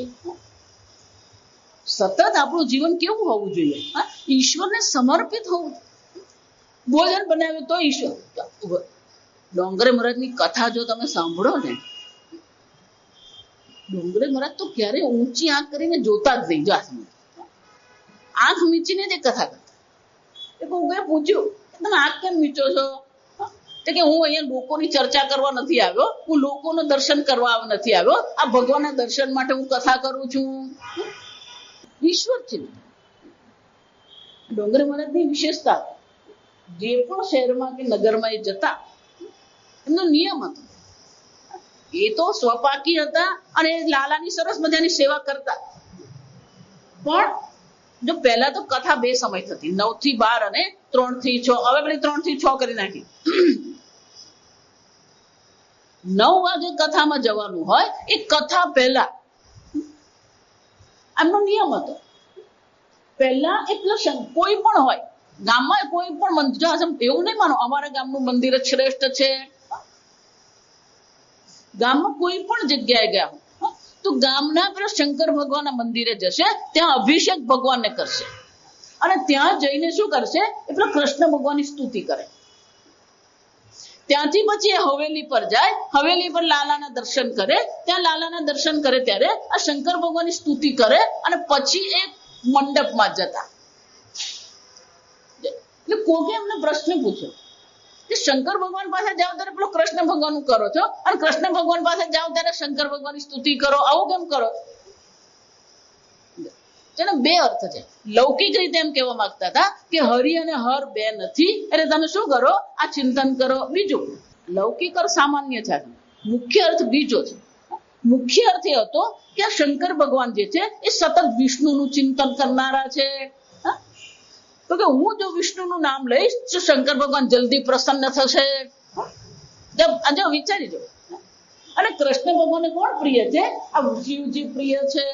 સતત આપણું જીવન કેવું હોવું જોઈએ, ઈશ્વરને સમર્પિત હોવું. ભોજન બનાવ્યું તો ઈશ્વર. ડોંગરે મહારાજની કથા જો તમે સાંભળો ને, ડોંગરે મહારાજ તો ક્યારેય ઊંચી આંખ કરીને જોતા જ નહીં. જો આંખ મીચીને જ કથા કરતા. કોઈએ પૂછ્યું તમે આંખ કેમ મીચો છો, તો કે હું અહીંયા લોકોની ચર્ચા કરવા નથી આવ્યો, હું લોકોનું દર્શન કરવા નથી આવ્યો, આ ભગવાનના દર્શન માટે હું કથા કરું છું. ઈશ્વર છે ડોંગર મહારાજની વિશેષતા. જે પણ શહેરમાં કે નગરમાં એ જતા, એમનો નિયમ હતો. એ તો સ્વપાકી હતા અને લાલાની સરસ મજાની સેવા કરતા. પણ જો પહેલા તો કથા 2 સમય થતી, 9 થી 12 અને 3 થી 6. હવે પેલી 3 થી 6 કરી નાખી. 9 વાગે કથામાં જવાનું હોય. એ કથા પહેલા એમનો નિયમ હતો. પહેલા એટલે કોઈ પણ હોય ગામમાં, કોઈ પણ મંદિર, એવું નહીં માનો અમારા ગામનું મંદિર જ શ્રેષ્ઠ છે. ગામમાં કોઈ પણ જગ્યાએ ગયા તો ગામના પેલા શંકર ભગવાનના મંદિરે જશે, ત્યાં અભિષેક ભગવાનને કરશે અને ત્યાં જઈને શું કરશે, એ પેલા કૃષ્ણ ભગવાનની સ્તુતિ કરે. ત્યાંથી પછી એ હવેલી પર જાય, હવેલી પર લાલાના દર્શન કરે. ત્યાં લાલાના દર્શન કરે ત્યારે આ શંકર ભગવાનની સ્તુતિ કરે અને પછી એ મંડપમાં જતા. એટલે કોકે એમને પ્રશ્ન પૂછ્યો કે શંકર ભગવાન પાસે જાઓ ત્યારે પેલો કૃષ્ણ ભગવાનનું કરો છો અને કૃષ્ણ ભગવાન પાસે જાઓ ત્યારે શંકર ભગવાનની સ્તુતિ કરો, આવું કેમ કરો? તેનો 2 અર્થ છે. લૌકિક રીતે એમ કહેવા માંગતા હતા કે હરિ અને હર 2 નથી, એટલે તમે શું કરો, આ ચિંતન કરો. બીજું લૌકિક અર્થ સામાન્ય છે, મુખ્ય અર્થ બીજો છે. મુખ્ય અર્થ એ હતો કે આ શંકર ભગવાન જે છે એ સતત વિષ્ણુનું ચિંતન કરનારા છે. તો કે હું જો વિષ્ણુનું નામ લઈશ તો શંકર ભગવાન જલ્દી પ્રસન્ન થશે. જો વિચારી જો. અને કૃષ્ણ ભગવાનને કોણ પ્રિય છે? આ શિવજી પ્રિય છે.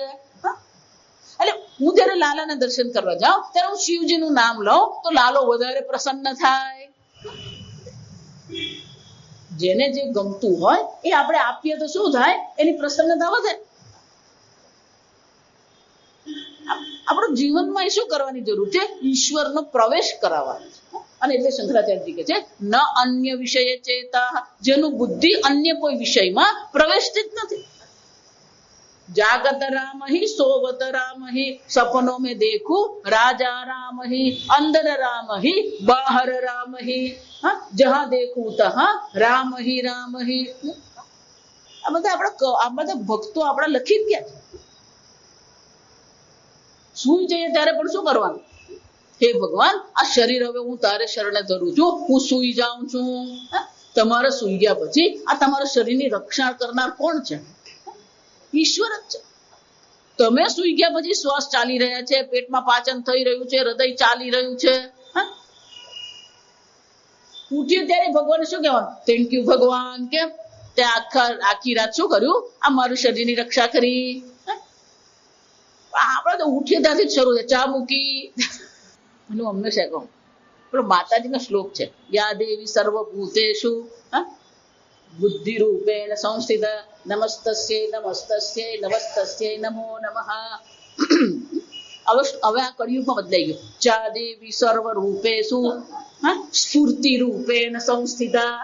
એટલે હું જયારે લાલાના દર્શન કરવા જાઉં ત્યારે હું શિવજીનું નામ લઉં તો લાલો વધારે પ્રસન્ન થાય. જેને જે ગમતું હોય એ આપણે આપીએ તો શું થાય, એની પ્રસન્નતા વધે. આપણું જીવનમાં એ શું કરવાની જરૂર છે, ઈશ્વરનો પ્રવેશ કરાવવાનો છે. અને એટલે શંકરાચાર્યજી કહે છે ન અન્ય વિષય ચેતા, જેનું બુદ્ધિ અન્ય કોઈ વિષયમાં પ્રવેશતી જ નથી. જાગત રામ હિ સોવત રામ હિ, સપનો મેં દેખું રાજા રામ હિ, અંદર રામ હિ બાહર રામ હિ, જહાં દેખું તહાં રામ હિ રામ હિ. આ બધા ભક્તો આપણા લખી જ ગયા. સુઈ જઈએ ત્યારે પણ શું કરવાનું, હે ભગવાન આ શરીર હવે હું તારે શરણે ધરું છું, હું સુઈ જાઉં છું. તમારે સુઈ ગયા પછી આ તમારા શરીરની રક્ષા કરનાર કોણ છે? ઈશ્વર જ છે. તમે સુઈ ગયા પછી શ્વાસ ચાલી રહ્યા છે, પેટમાં પાચન થઈ રહ્યું છે, હૃદય ચાલી રહ્યું છે. ઉઠ્યું ત્યારે ભગવાન શું કહેવાનું, થેન્ક યુ ભગવાન. કેમ તે આખી રાત શું કર્યું, આ મારું શરીરની રક્ષા કરી. આપણે તો ઉઠીએ ત્યાંથી જ શરૂ છે, ચા મૂકી. હું હંમેશા કહું, પેલો માતાજીનો શ્લોક છે, યા દેવી સર્વભૂતેષુ બુદ્ધિ રૂપેણ સંસ્થિત નમસ્તસ્યૈ નમસ્તસ્યૈ નમસ્તસ્યૈ નમો નમઃ. હવે આ કળિયુગમાં બદલાઈ ગયું. ચા દેવી સર્વ રૂપેષુ સ્ફૂર્તિ રૂપેણ સંસ્થિતા.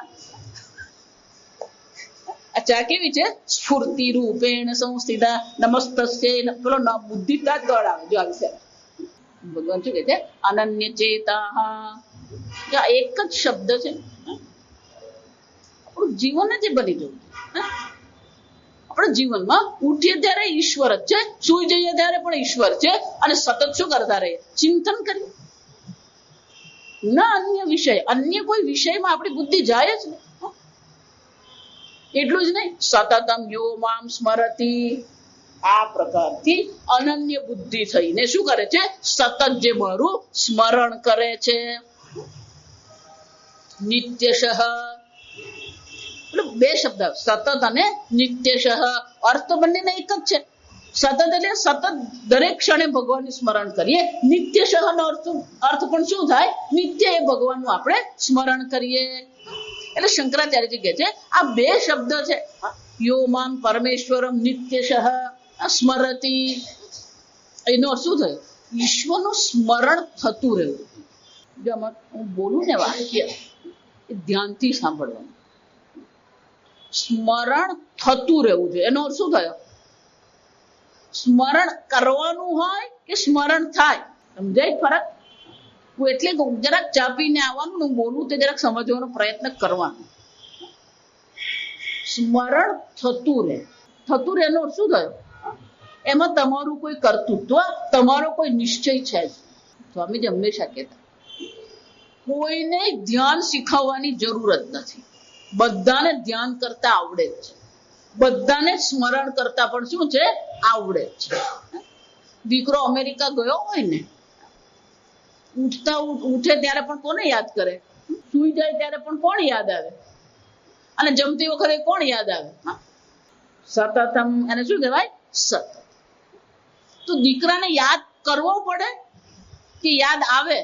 આ ચા કેવી છે, સ્ફૂર્તિ રૂપેણ સંસ્થિતા નમસ્તસ્યૈ. પેલો બુદ્ધિ ત્યાં જ દોડાવે. જો આ વિશે ભગવાન શું કહે છે, અનન્ય ચેતા. એક જ શબ્દ છે. આપણું જીવન જ બની જવું. આપણા જીવનમાં ઉઠીએ ત્યારે ઈશ્વર જ છે, સુઈ જઈએ ત્યારે પણ ઈશ્વર છે. અને સતત શું કરતા રહીએ, ચિંતન કરીએ. ના અન્ય વિષય, અન્ય કોઈ વિષયમાં આપણી બુદ્ધિ જાય જ નહીં. એટલું જ નહીં, સતતમ યો મામ સ્મરતી, આ પ્રકારથી અનન્ય બુદ્ધિ થઈને શું કરે છે? સતત જે મારું સ્મરણ કરે છે. નિત્યશઃ, બે શબ્દ સતત અને નિત્યશઃ, અર્થ બંનેને એક જ છે. સતત એટલે સતત દરેક ક્ષણે ભગવાનનું સ્મરણ કરીએ. નિત્યશઃ નો અર્થ પણ શું થાય? નિત્ય એ ભગવાનનું આપણે સ્મરણ કરીએ. એટલે શંકરાચાર્યજી કહે છે આ બે શબ્દ છે, યો મામ પરમેશ્વરમ નિત્યશઃ સ્મરતી, એનો અર્થ શું થયો? ઈશ્વરનું સ્મરણ થતું રહેવું. જો હું બોલું ને વાક્ય એ ધ્યાનથી સાંભળવાનું. સ્મરણ થતું રહેવું જોઈએ, એનો અર્થ શું થયો? સ્મરણ કરવાનું હોય કે સ્મરણ થાય? સમજાય ફરક? હું એટલે જરાક ચાપીને આવવાનું, હું બોલું તે જરાક સમજવાનો પ્રયત્ન કરવાનો. સ્મરણ થતું રહે, થતું રહે એનો અર્થ શું થયો? એમાં તમારું કોઈ કર્તૃત્વ, તમારો કોઈ નિશ્ચય છે જ. સ્વામીજી હંમેશા કહેતા કોઈને ધ્યાન શીખવવાની જરૂર જ નથી, બધાને ધ્યાન કરતા આવડે જ છે, બધાને સ્મરણ કરતા પણ શું છે? આવડે જ છે. દીકરો અમેરિકા ગયો હોય ને, ઉઠે ત્યારે પણ કોને યાદ કરે? સુઈ જાય ત્યારે પણ કોણ યાદ આવે? અને જમતી વખતે કોણ યાદ આવે? સતતમ, એને શું કહેવાય? સતત. તો દીકરાને યાદ કરવો પડે કે યાદ આવે?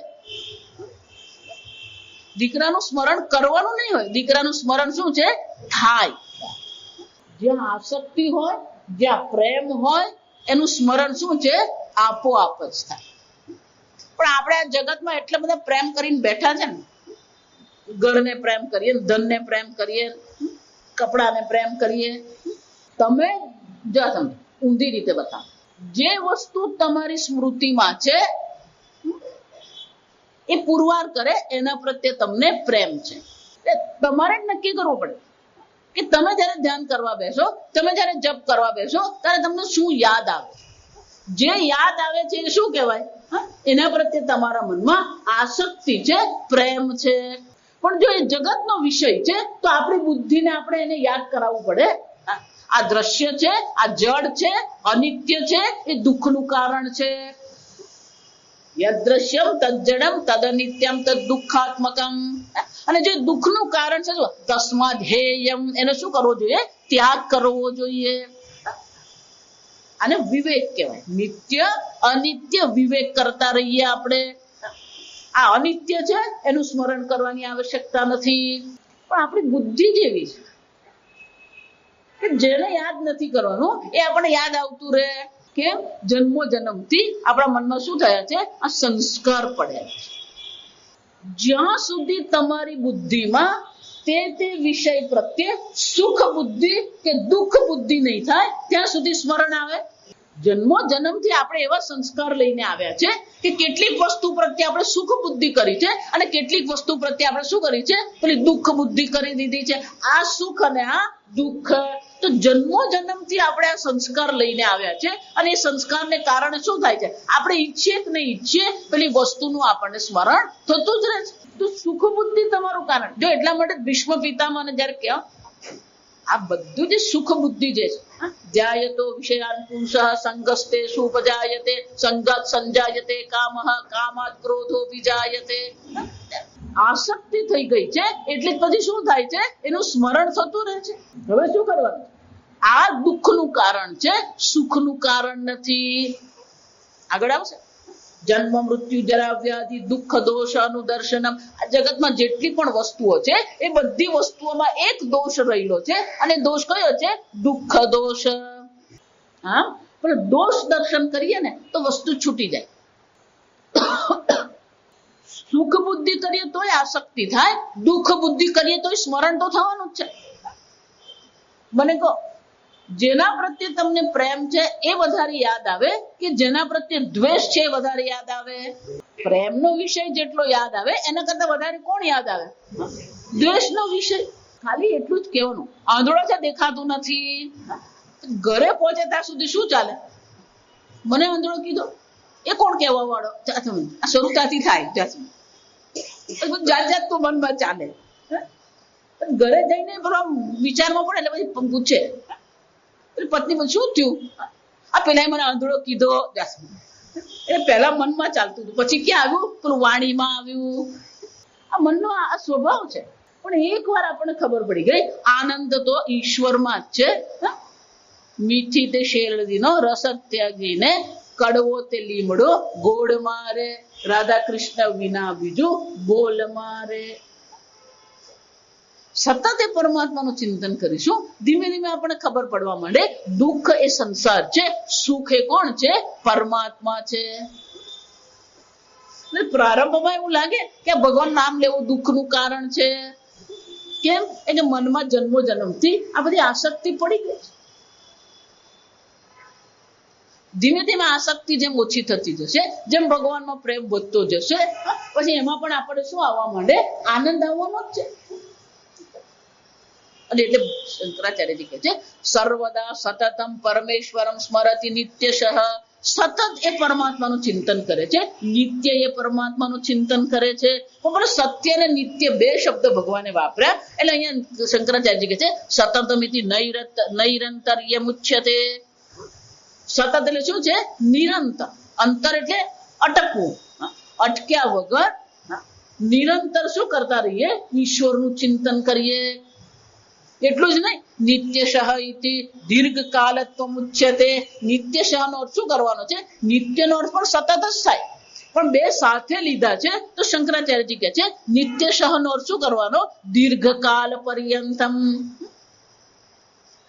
દીકરાનું સ્મરણ કરવાનું નહીં હોય, દીકરાનું સ્મરણ શું છે? થાય. જ્યાં આસક્તિ હોય, જ્યાં પ્રેમ હોય, એનું સ્મરણ શું છે? આપોઆપ જ થાય. પણ આપણે આ જગતમાં એટલા બધા પ્રેમ કરીને બેઠા છે ને, ઘરને પ્રેમ કરીએ, ધનને પ્રેમ કરીએ, કપડાને પ્રેમ કરીએ. તમે જો તમે ઊંધી રીતે બતાવો, જે વસ્તુ તમારી સ્મૃતિમાં છે એ પુરવાર કરે એના પ્રત્યે તમને પ્રેમ છે. તમારે જ નક્કી કરવું પડે કે તમે જયારે ધ્યાન કરવા બેસો, તમે જયારે જપ કરવા બેસો, ત્યારે તમને શું યાદ આવે? જે યાદ આવે છે એ શું કહેવાય? એના પ્રત્યે તમારા મનમાં આસક્તિ છે, પ્રેમ છે. પણ જો એ જગતનો વિષય છે તો આપણી બુદ્ધિને આપણે એને યાદ કરાવવું પડે. આ દ્રશ્ય છે, આ જડ છે, અનિત્ય છે, એ દુઃખનું કારણ છે. યદ્રશ્યમ તજ્જડમ તદનિત્યમ તદુઃખાત્મકમ. અને જે દુઃખનું કારણ છે તસ્માદ હેયમ, એને શું કરવો જોઈએ? ત્યાગ કરવો જોઈએ. આને વિવેક કહેવાય. નિત્ય અનિત્ય વિવેક કરતા રહીએ આપણે. આ અનિત્ય છે એનું સ્મરણ કરવાની આવશ્યકતા નથી. પણ આપણી બુદ્ધિ જેવી છે કે જેને યાદ નથી કરવાનું એ આપણે યાદ આવતું રહે. કેમ? જન્મો જન્મથી આપણા મનમાં શું થયા છે? આ સંસ્કાર પડ્યા છે. જ્યાં સુધી તમારી બુદ્ધિમાં તે વિષય પ્રત્યે સુખ બુદ્ધિ કે દુઃખ બુદ્ધિ નહીં થાય ત્યાં સુધી સ્મરણ આવે. જન્મો જન્મથી આપણે એવા સંસ્કાર લઈને આવ્યા છે કે કેટલીક વસ્તુ પ્રત્યે આપણે સુખ બુદ્ધિ કરી છે અને કેટલીક વસ્તુ પ્રત્યે આપણે શું કરી છે? પેલી દુઃખ બુદ્ધિ કરી દીધી છે. આ સુખ અને આ દુઃખ. તો જન્મો જન્મથી આપણે આ સંસ્કાર લઈને આવ્યા છે અને એ સંસ્કારને કારણે શું થાય છે? આપણે ઈચ્છીએ કે નહીં ઈચ્છીએ પેલી વસ્તુનું આપણને સ્મરણ થતું જ રહે છે. તો સુખ બુદ્ધિ તમારું કારણ. જો એટલા માટે ભીષ્મ પિતામહને જયારે કહ્યા આ બધું જે સુખ બુદ્ધિ જે છે, ધ્યાયતો વિષયાન પુરુષ સંગસ્તે સુપજાયતે સંગાત સંજાયતે કામઃ કામાત ક્રોધો વિજાયતે. આસક્તિ થઈ ગઈ છે એટલે પછી શું થાય છે? એનું સ્મરણ થતું રહે છે. હવે શું કરવાનું? આ દુઃખનું કારણ છે, સુખનું કારણ નથી. આગળ આવશે જન્મ મૃત્યુ જરા વ્યાધિ દુઃખ દોષ અનુદર્શનમ. આ જગતમાં જેટલી પણ વસ્તુઓ છે એ બધી વસ્તુઓમાં એક દોષ રહેલો છે અને દોષ કયો છે? દુઃખ દોષ. હા, પણ દોષ દર્શન કરીએ ને તો વસ્તુ છૂટી જાય. સુખ બુદ્ધિ કરીએ તોય આસક્તિ થાય, દુઃખ બુદ્ધિ કરીએ તોય સ્મરણ તો થવાનું જ છે. મને કહો, જેના પ્રત્યે તમને પ્રેમ છે એ વધારે યાદ આવે કે જેના પ્રત્યે દ્વેષ છે એ વધારે યાદ આવે? પ્રેમનો વિષય જેટલો યાદ આવે એના કરતા વધારે કોણ યાદ આવે? દ્વેષનો વિષય. ખાલી એટલું જ કહેવાનું, આંધળો છે દેખાતું નથી. ઘરે પહોંચે ત્યાં સુધી શું ચાલે? મને આંધળો કીધો, એ કોણ કહેવા વાળો? આ શરૂ ત્યાંથી થાય ત્યાં સુધી જાત જાત તો મનમાં ચાલે. ઘરે જઈને વિચારમાં પડે એટલે પછી પૂછે પત્ની શું થયું, આ પેલા મને આંધળો કીધો, એટલે પહેલા મનમાં ચાલતું હતું, પછી ક્યાં આવ્યું પેલું વાણીમાં આવ્યું. આ મનનો આ સ્વભાવ છે. પણ એક વાર આપણને ખબર પડી ગઈ આનંદ તો ઈશ્વરમાં જ છે. મીઠી તે શેરડીનો રસ ત્યાગીને કડવો તે લીમડો ગોળ મારે, રાધા કૃષ્ણ વિના બીજું બોલ મારે. સતત એ પરમાત્માનું ચિંતન કરીશું, ધીમે ધીમે આપણને ખબર પડવા માંડે દુઃખ એ સંસાર છે, સુખ એ કોણ છે, પરમાત્મા છે. પ્રારંભમાં એવું લાગે કે ભગવાન નામ લેવું દુઃખનું કારણ છે. કેમ? એટલે મનમાં જન્મો જન્મથી આ બધી આસક્તિ પડી ગઈ. ધીમે ધીમે આસક્તિ જેમ ઓછી થતી જશે, જેમ ભગવાનમાં પ્રેમ વધતો જશે, પછી એમાં પણ આપણે શું આવવા માંડે, આનંદ આવવાનો જ છે. અને એટલે શંકરાચાર્યજી કહે છે સર્વદા સતતમ પરમેશ્વરમ સ્મરતિ નિત્યશઃ. સતત એ પરમાત્માનું ચિંતન કરે છે, નિત્ય એ પરમાત્માનું ચિંતન કરે છે. પણ સત્ય અને નિત્ય બે શબ્દ ભગવાને વાપર્યા, એટલે અહીંયા શંકરાચાર્યજી કહે છે સતતમિતિ નૈરંતર્ય મુચ્યતે. સતત એટલે શું છે? નિરંતર. અંતર એટલે અટકવું, અટક્યા વગર નિરંતર શું કરતા રહીએ? ઈશ્વરનું ચિંતન કરીએ. એટલું જ નહીં, નિત્યશઃ ઇતિ દીર્ઘ કાલત્વમ ઉચ્યતે. નિત્યશઃ નો અર્થ શું કરવાનો છે? નિત્યનો અર્થ પણ સતત જ થાય, પણ બે સાથે લીધા છે. તો શંકરાચાર્યજી કહે છે નિત્યશઃ નો અર્થ શું કરવાનો? દીર્ઘકાલ પર્યંતમ.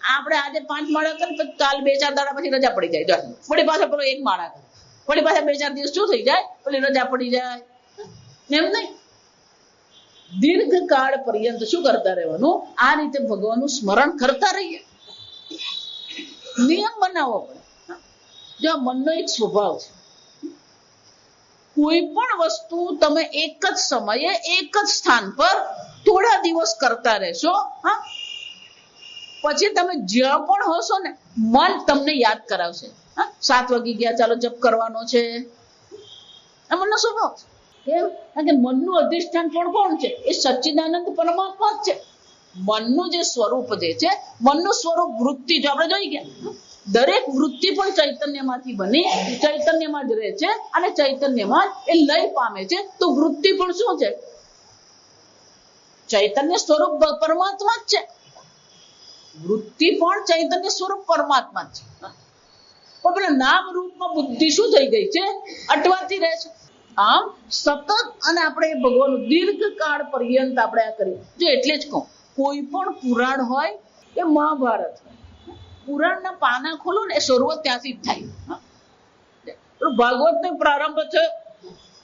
આપણે આજે 5 માળા કરી, પછી કાલ 2-4 દાડા પછી રજા પડી જાય, વળી પાછા પેલો 1 માળા કરે, વળી પાછા 2-4 દિવસ શું થઈ જાય, પેલી રજા પડી જાય. એમ નહીં, દીર્ઘકાળ પર્યંત શું કરતા રહેવાનું? આ રીતે ભગવાનનું સ્મરણ કરતા રહીએ. નિયમ બનાવવો પડે. જો મનનો એક સ્વભાવ છે, કોઈ પણ વસ્તુ તમે એક જ સમયે એક જ સ્થાન પર થોડા દિવસ કરતા રહેશો, પછી તમે જ્યાં પણ હોશો ને મન તમને યાદ કરાવશે. 7 વાગી ગયા, ચાલો જપ કરવાનો છે. આ મનનો સ્વભાવ છે. કેમ? કારણ કે મનનું અધિષ્ઠાન પણ કોણ છે? એ સચ્ચિદાનંદ પરમાત્મા જ છે. મનનું જે સ્વરૂપ જે છે, મનનું સ્વરૂપ વૃત્તિ, જો આપણે જોઈ ગયા દરેક વૃત્તિ પણ ચૈતન્યમાંથી બની ચૈતન્યમાં જ રહે છે, અને ચૈતન્યમાં એ લય પામે છે. તો વૃત્તિ પણ શું છે? ચૈતન્ય સ્વરૂપ પરમાત્મા જ છે. વૃત્તિ પણ ચૈતન્ય સ્વરૂપ પરમાત્મા જ છે. પણ પેલા નામ રૂપમાં બુદ્ધિ શું થઈ ગઈ છે? અટવાતી રહે છે. આમ સતત અને આપણે ભગવાન દીર્ઘકાળ પર્યંત આપણે આ કરીએ. જો એટલે જ કહું, કોઈ પણ પુરાણ હોય કે મહાભારત હોય, પુરાણના પાના ખોલો ને એ શરૂઆત ત્યાંથી જ થાય. ભાગવત નો પ્રારંભ છે,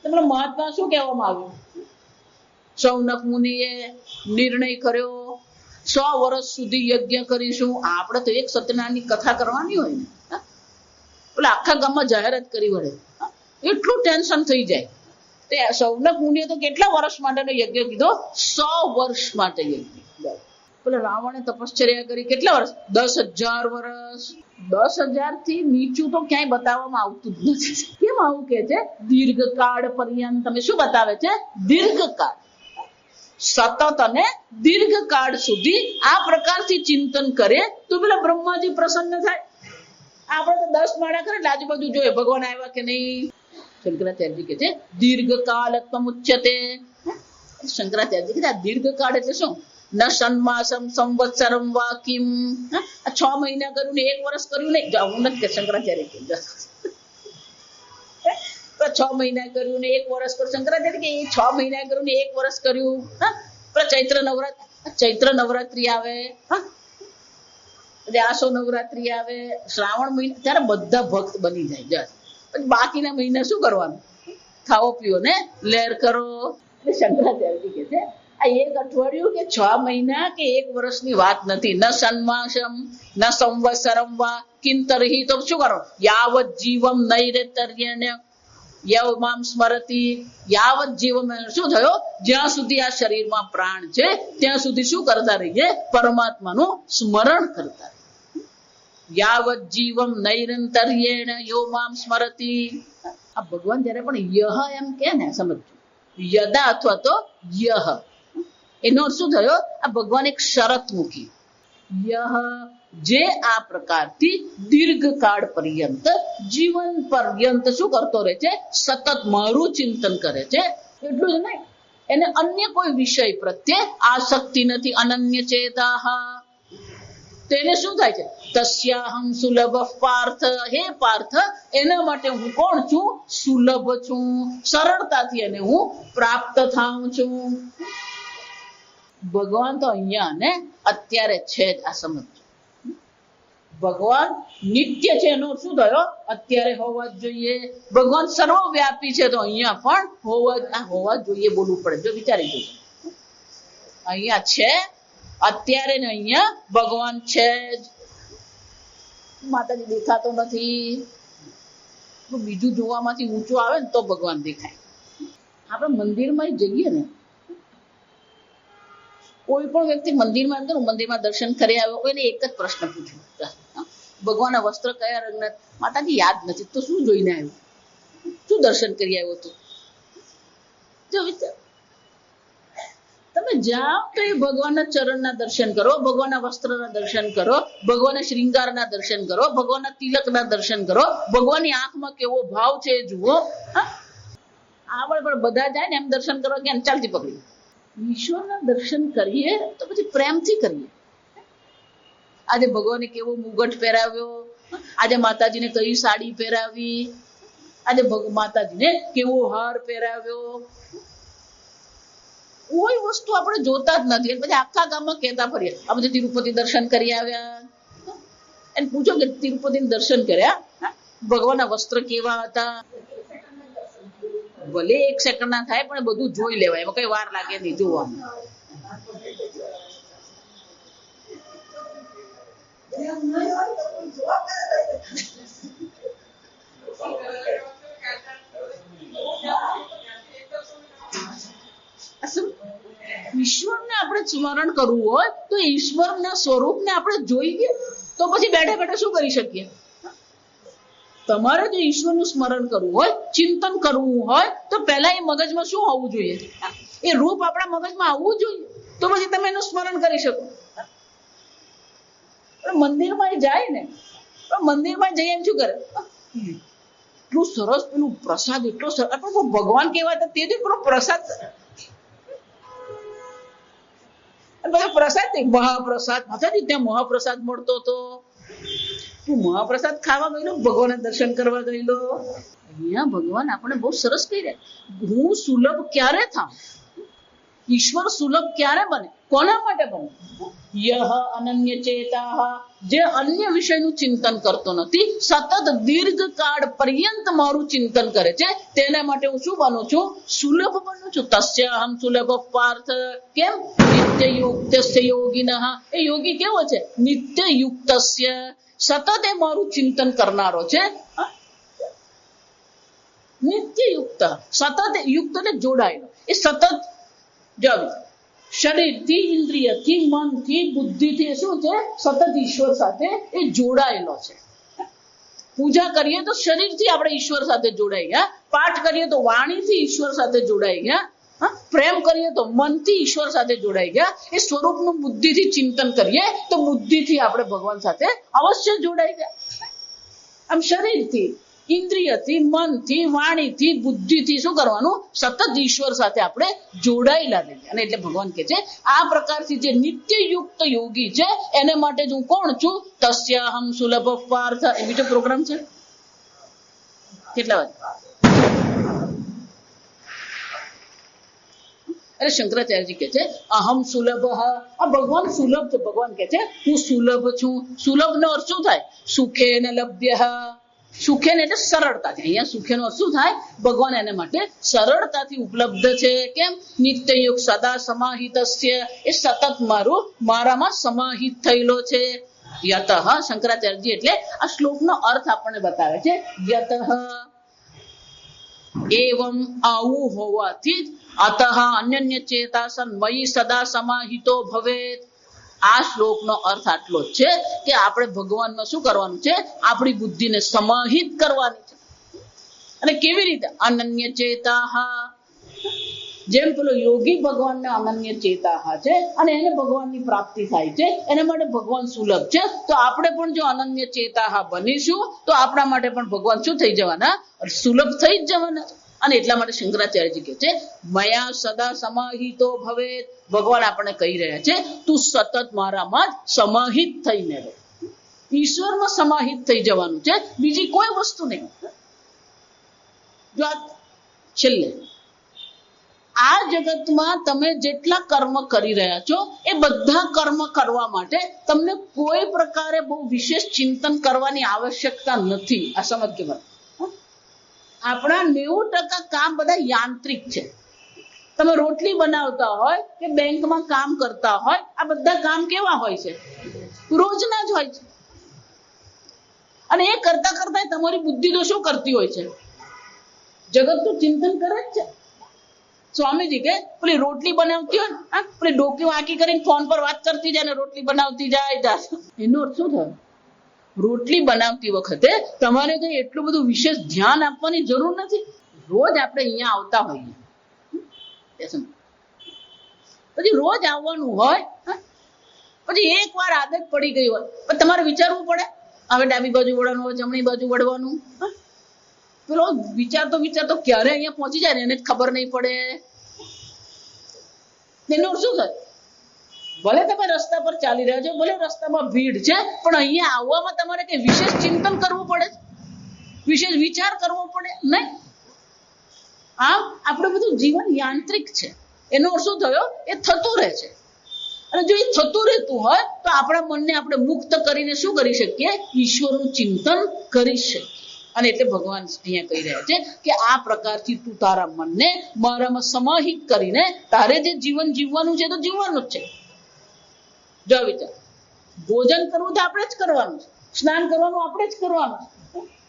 તમને મહાત્મા શું કહેવામાં આવ્યું? સૌનક મુનિએ નિર્ણય કર્યો 100 વર્ષ સુધી યજ્ઞ કરીશું. આપણે તો એક સત્યનારાયણની કથા કરવાની હોય ને, એટલે આખા ગામમાં જાહેરાત કરી વળે, એટલું ટેન્શન થઈ જાય. તે સૌનક મુનિએ તો કેટલા વર્ષ માટેનો યજ્ઞ કીધો? 100 વર્ષ માટે યજ્ઞ. પેલા રાવણે તપશ્ચર્યા કરી કેટલા વર્ષ? 10,000 વર્ષ. 10,000 થી નીચું તો ક્યાંય બતાવવામાં આવતું જ નથી. કેમ આવું કે છે? દીર્ઘકાળ પર્યંત. તમે શું બતાવે છે? દીર્ઘકાળ, સતત અને દીર્ઘકાળ સુધી આ પ્રકારથી ચિંતન કરે તો પેલા બ્રહ્માજી પ્રસન્ન થાય. આપણે તો 10 માળા કરે એટલે આજુબાજુ જોઈએ ભગવાન આવ્યા કે નહીં. શંકરાચાર્યજી કે છે દીર્ઘકાલત્વમ ઉચ્યતે. શંકરાચાર્યજી કે દીર્ઘકાળ એટલે શું? ન સન્માસમ સંવત્સરમ વા કિમ. 6 મહિના કર્યું ને 1 વર્ષ કર્યું નહીં. હું નથી કે શંકરાચાર્ય કે 6 મહિના કર્યું ને 1 વર્ષ કર્યું. શંકરાચાર્ય કે 6 મહિના કર્યું ને 1 વર્ષ કર્યું. ચૈત્ર નવરાત્રી આવે, આસો નવરાત્રી આવે, શ્રાવણ મહિના, ત્યારે બધા ભક્ત બની જાય. પછી બાકીના મહિના શું કરવાનું? ખાઓ પીઓ ને લહેર કરો. એટલે શંકરાચાર્યજી કે છે આ 1 અઠવાડિયું કે 6 મહિના કે 1 વર્ષની વાત નથી. ન સન્માસમ ન સંવત્સરમ વા કિંતરહિ. તો શું કરો? યાવત જીવમ નૈરેતર્યણ્ય યવમામ સ્મરતિ. યાવત જીવમ શું થયો? જ્યાં સુધી આ શરીરમાં પ્રાણ છે ત્યાં સુધી શું કરતા રહીએ? પરમાત્માનું સ્મરણ કરતા. યાવત જીવમ નૈરંતર્યેણ યો મામ સ્મરતિ. આ ભગવાન જયારે પણ યહ એમ કે ને, સમજો યદા અથવા તો યહ. એનો અર્થ શું થયો? આ ભગવાન એક શરત મૂકી. યહ જે આ પ્રકારથી દીર્ઘકાળ પર્યંત જીવન પર્યંત શું કરતો રહે છે? સતત મારું ચિંતન કરે છે. એટલું જ નહીં, એને અન્ય કોઈ વિષય પ્રત્યે આસક્તિ નથી. અનન્ય ચેતાહ. તેને શું થાય છે? તસ્યાહમ સુલભ પાર્થ. હે પાર્થ, એના માટે હું કોણ છું? સુલભ છું. સરળતાથી એને હું પ્રાપ્ત થાઉં છું. ભગવાન તો અહીંયા ને અત્યારે છે જ. આ સમજ. ભગવાન નિત્ય છે એનો શું થયો? અત્યારે હોવા જ જોઈએ. ભગવાન સર્વવ્યાપી છે તો અહીંયા પણ હોવા જોઈએ બોલવું પડે. જો વિચારી જોઈએ, અહીંયા છે અત્યારે ને અહીંયા ભગવાન છે જ. માતાજી દેખાતો નથી. બીજું જોવામાંથી ઊંચું આવે ને તો ભગવાન દેખાય. આપણે મંદિરમાં જઈએ ને, કોઈ પણ વ્યક્તિ મંદિરમાં દર્શન કરી આવ્યો, એને એક જ પ્રશ્ન પૂછ્યો, ભગવાનના વસ્ત્ર કયા રંગના? માતાજી યાદ નથી. તો શું જોઈને આવ્યો? શું દર્શન કરી આવ્યો તું? જો વિચાર, તમે જાઓ તો એ ભગવાનના ચરણના દર્શન કરો, ભગવાનના વસ્ત્રના દર્શન કરો, ભગવાનના શ્રૃંગારના દર્શન કરો, ભગવાનના તિલકના દર્શન કરો, ભગવાનની આંખમાં કેવો ભાવ છે એ જુઓ. આપણે પણ બધા જાય ને એમ દર્શન કરવા કે ચાલતી પકડી. ઈશ્વરના દર્શન કરીએ તો પછી પ્રેમથી કરીએ. આજે ભગવાને કેવો મુગટ પહેરાવ્યો, આજે માતાજીને કઈ સાડી પહેરાવી, આજે માતાજીને કેવો હાર પહેરાવ્યો, કોઈ વસ્તુ આપણે જોતા જ નથી. પછી આખા ગામમાં કહેતા ફરીએ, આ બધે તિરુપતિ દર્શન કરી આવ્યા. એને પૂછો કે તિરુપતિ દર્શન કર્યા, ભગવાનના વસ્ત્ર કેવા હતા? ભલે 1 સેકન્ડ ના થાય પણ બધું જોઈ લેવાય, એમાં કઈ વાર લાગે નહીં જોવામાં. ઈશ્વરને આપણે સ્મરણ કરવું હોય તો ઈશ્વરના સ્વરૂપને આપણે જોઈએ તો પછી બેઠા બેઠા શું કરી શકીએ? તમારે જો ઈશ્વરનું સ્મરણ કરવું હોય, ચિંતન કરવું હોય તો પહેલા એ મગજમાં શું હોવું જોઈએ? એ રૂપ આપણા મગજમાં આવવું જોઈએ, તો પછી તમે એનું સ્મરણ કરી શકો. મંદિરમાં જાય ને, મંદિરમાં જઈએ એમ શું કરે? એટલું સરસ પેલું પ્રસાદ, એટલો સરસ. ભગવાન કેવા હતા તે પેલો પ્રસાદ, પ્રસાદ મહાપ્રસાદ. માતાજી ત્યાં મહાપ્રસાદ મળતો હતો. તું મહાપ્રસાદ ખાવા ગયેલો, ભગવાનના દર્શન કરવા ગયેલો. અહીંયા ભગવાન આપણે બહુ સરસ કહી રહ્યા, હું સુલભ ક્યારે થાઉં? ઈશ્વર સુલભ ક્યારે બને? કોના માટે બને? યહ અનન્ય ચેતાહ, જે અન્ય વિષયનું ચિંતન કરતો નથી, સતત દીર્ઘકાળ પર્યંત મારું ચિંતન કરે છે, તેના માટે હું શું બનું છું? સુલભ બનું છું. તસ્યાહમ સુલભ પાર્થ. કેમ? નિત્ય યુક્તસ્ય યોગિનઃ. એ યોગી કેવો છે? નિત્ય યુક્તસ્ય, સતત એ મારું ચિંતન કરનારો છે. નિત્ય યુક્ત, સતત યુક્ત ને જોડાયેલો. એ સતત શરીરથી, ઇન્દ્રિયથી, મનથી, બુદ્ધિથી શું છે? સતત ઈશ્વર સાથે એ જોડાયેલો છે. પૂજા કરીએ તો શરીરથી આપણે ઈશ્વર સાથે જોડાઈ ગયા, પાઠ કરીએ તો વાણીથી ઈશ્વર સાથે જોડાઈ ગયા, પ્રેમ કરીએ તો મનથી ઈશ્વર સાથે જોડાઈ ગયા. એ સ્વરૂપનું બુદ્ધિથી ચિંતન કરીએ તો બુદ્ધિથી આપણે ભગવાન સાથે અવશ્ય જોડાઈ ગયા. આમ શરીરથી, ઇન્દ્રિયથી, મનથી, વાણીથી, બુદ્ધિથી શું કરવાનું? સતત ઈશ્વર સાથે આપણે જોડાયેલા રહીએ. અને એટલે ભગવાન કહે છે આ પ્રકારથી જે નિત્ય યુક્ત યોગી છે એને માટે હું કોણ છું? તસ્યાહમ સુલભ પાર્થ. એ બીજો પ્રોગ્રામ છે. કેટલા વાગે? અરે શંકરાચાર્યજી કે છે અહમ સુલભ. આ ભગવાન સુલભ છે. ભગવાન કે છે હું સુલભ છું. સુલભ નો અર્થ શું થાય? સુખે ન લભ્ય. સુખે ને એટલે સરળતાથી. અહીંયા સુખે નો અર્થ શું થાય? ભગવાન એને માટે સરળતાથી ઉપલબ્ધ છે. કેમ? નિત્ય યુગ સદા સમાહિતસ્ય, એ સતત મારામાં સમાહિત થયેલો છે. યતઃ. શંકરાચાર્યજી એટલે આ શ્લોકનો અર્થ આપણને બતાવે છે. યતઃ એવમ, આવું હોવાથી જ અતઃ અનન્ય ચેતાસન મયી સદા સમાહિતો ભવેત. આ શ્લોકનો અર્થ આટલો જ છે કે આપણે ભગવાનમાં શું કરવાનું છે? આપણી બુદ્ધિને સમાહિત કરવાની છે. અને કેવી રીતે? અનન્ય ચેતાહ. જેમ પેલો યોગી ભગવાનને અનન્ય ચેતા છે અને એને ભગવાનની પ્રાપ્તિ થાય છે, એના માટે ભગવાન સુલભ છે. તો આપણે પણ જો અનન્ય ચેતા બનીશું તો આપણા માટે પણ ભગવાન શું થઈ જવાના? સુલભ થઈ જ જવાના. અને એટલા માટે શંકરાચાર્યજી કહે છે મયા સદા સમાહિતો ભવેત. ભગવાન આપણને કહી રહ્યા છે તું સતત મારામાં જ સમાહિત થઈને રહે. ઈશ્વરમાં સમાહિત થઈ જવાનું છે, બીજી કોઈ વસ્તુ નહીં. જો આ છેલ્લે આ જગતમાં તમે જેટલા કર્મ કરી રહ્યા છો એ બધા કર્મ કરવા માટે તમને કોઈ પ્રકારે બહુ વિશેષ ચિંતન કરવાની આવશ્યકતા નથી. આ સમજ કે આપણા 90% કામ બધા યાંત્રિક છે. તમે રોટલી બનાવતા હોય કે બેંકમાં કામ કરતા હોય, આ બધા કામ કેવા હોય છે? રોજના જ હોય છે. અને એ કરતા કરતા તમારી બુદ્ધિ તો શું કરતી હોય છે? જગતનું ચિંતન કરે જ છે. સ્વામીજી કે પેલી રોટલી બનાવતી હોય ને, પેલી ડોકી વાંકી કરીને ફોન પર વાત કરતી જાય ને રોટલી બનાવતી જાય. એનો અર્થ શું થયો? રોટલી બનાવતી વખતે તમારે કઈ એટલું બધું વિશેષ ધ્યાન આપવાની જરૂર નથી. રોજ આપણે અહીંયા આવતા હોઈએ, પછી રોજ આવવાનું હોય, પછી એક વાર આદત પડી ગઈ હોય, પણ તમારે વિચારવું પડે હવે ડાબી બાજુ વળવાનું હોય, જમણી બાજુ વળવાનું. પેલો વિચારતો ક્યારે અહીંયા પહોંચી જાય ને એને જ ખબર નહીં પડે. એનું શું થાય? ભલે તમે રસ્તા પર ચાલી રહ્યા છો, ભલે રસ્તામાં ભીડ છે, પણ અહીંયા આવવામાં તમારે કઈ વિશેષ ચિંતન કરવું પડે, વિશેષ વિચાર કરવો પડે નહીં. આમ આપણું બધું જીવન યાંત્રિક છે. એનો અર્થ શું થયો? એ થતું રહે છે. અને જો એ થતું રહેતું હોય તો આપણા મનને આપણે મુક્ત કરીને શું કરી શકીએ? ઈશ્વરનું ચિંતન કરી શકીએ. અને એટલે ભગવાન અહીંયા કહી રહ્યા છે કે આ પ્રકારથી તું તારા મનને મારામાં સમાહિત કરીને તારે જે જીવન જીવવાનું છે તો જીવવાનું જ છે. જો વિચાર, ભોજન કરવું તો આપણે જ કરવાનું છે, સ્નાન કરવાનું આપણે જ કરવાનું છે,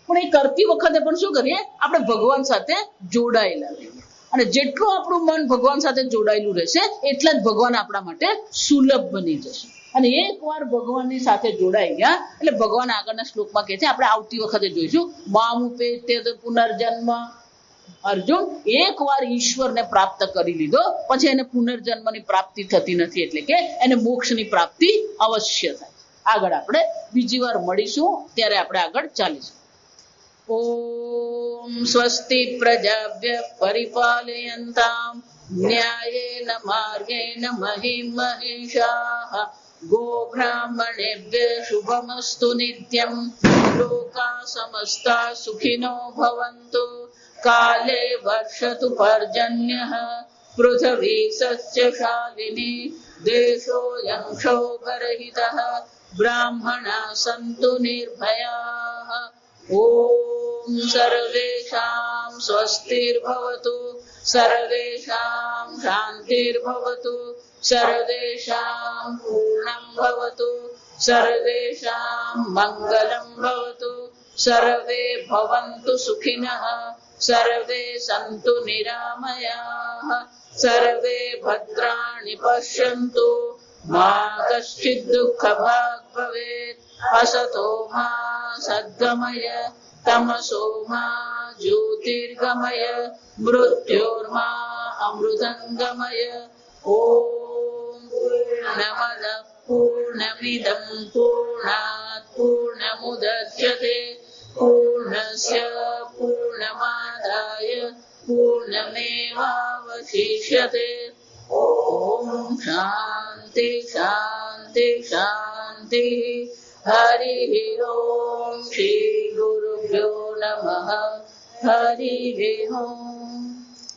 પણ એ કરતી વખતે પણ શું કરીએ? આપણે ભગવાન સાથે જોડાયેલા રહીએ. અને જેટલું આપણું મન ભગવાન સાથે જોડાયેલું રહેશે એટલા જ ભગવાન આપણા માટે સુલભ બની જશે. અને એકવાર ભગવાનની સાથે જોડાઈ ગયા એટલે ભગવાન આગળના શ્લોકમાં કહે છે, આપણે આવતી વખતે જોઈશું, મામુપેત્ય પુનર્જન્મ. અર્જુન એકવાર ઈશ્વરને પ્રાપ્ત કરી લીધો પછી એને પુનર્જન્મની પ્રાપ્તિ થતી નથી, એટલે કે એને મોક્ષની પ્રાપ્તિ અવશ્ય થાય. આગળ આપણે બીજી વાર મળીશું, ત્યારે આપણે આગળ ચાલીશું. ઓમ સ્વસ્તિ પ્રજાભ્ય પરિપાલયન્તામ ન્યાયેન માર્ગેણ મહિં મહિષાઃ ગોબ્રાહ્મણેભ્ય શુભમસ્તુ નિત્યં લોકા સમસ્તા સુખિનો ભવન્તુ કાલે વર્ષતુ પર્જન્યઃ પૃથ્વી સસ્યશાલિની દેશોऽયં ક્ષોભરહિતઃ બ્રાહ્મણા સन्तુ નિર્ભયાઃ. ઓમ સર્વેષાં સ્વસ્તિર્ભવતુ, સર્વેષાં શાંતિર્ભવતુ, સર્વેષાં પૂર્ણં ભવતુ, સર્વેષાં મંગલં ભવતુ, સર્વે ભવन्तુ સુખિનઃ, સર્વે સन्तુ નિરામયાઃ, સર્વે ભદ્રાણિ પશ્યन्तુ મા કશ્ચિદ દુઃખભાગ ભવેत्. असतो मा सद्गमय तमसो मा ज्योतिर्गमय मृत्योर्मा अमृतंगमय. ओम पूर्णमद पूर्णमिदं पूर्णात् पूर्णमुदच्यते पूर्णस्य पूर्णमादाय पूर्णमेवावशिष्यते. ओम शांति शांति शांति. हरि ओम श्री गुरुभ्यो नमः. हरि ओम.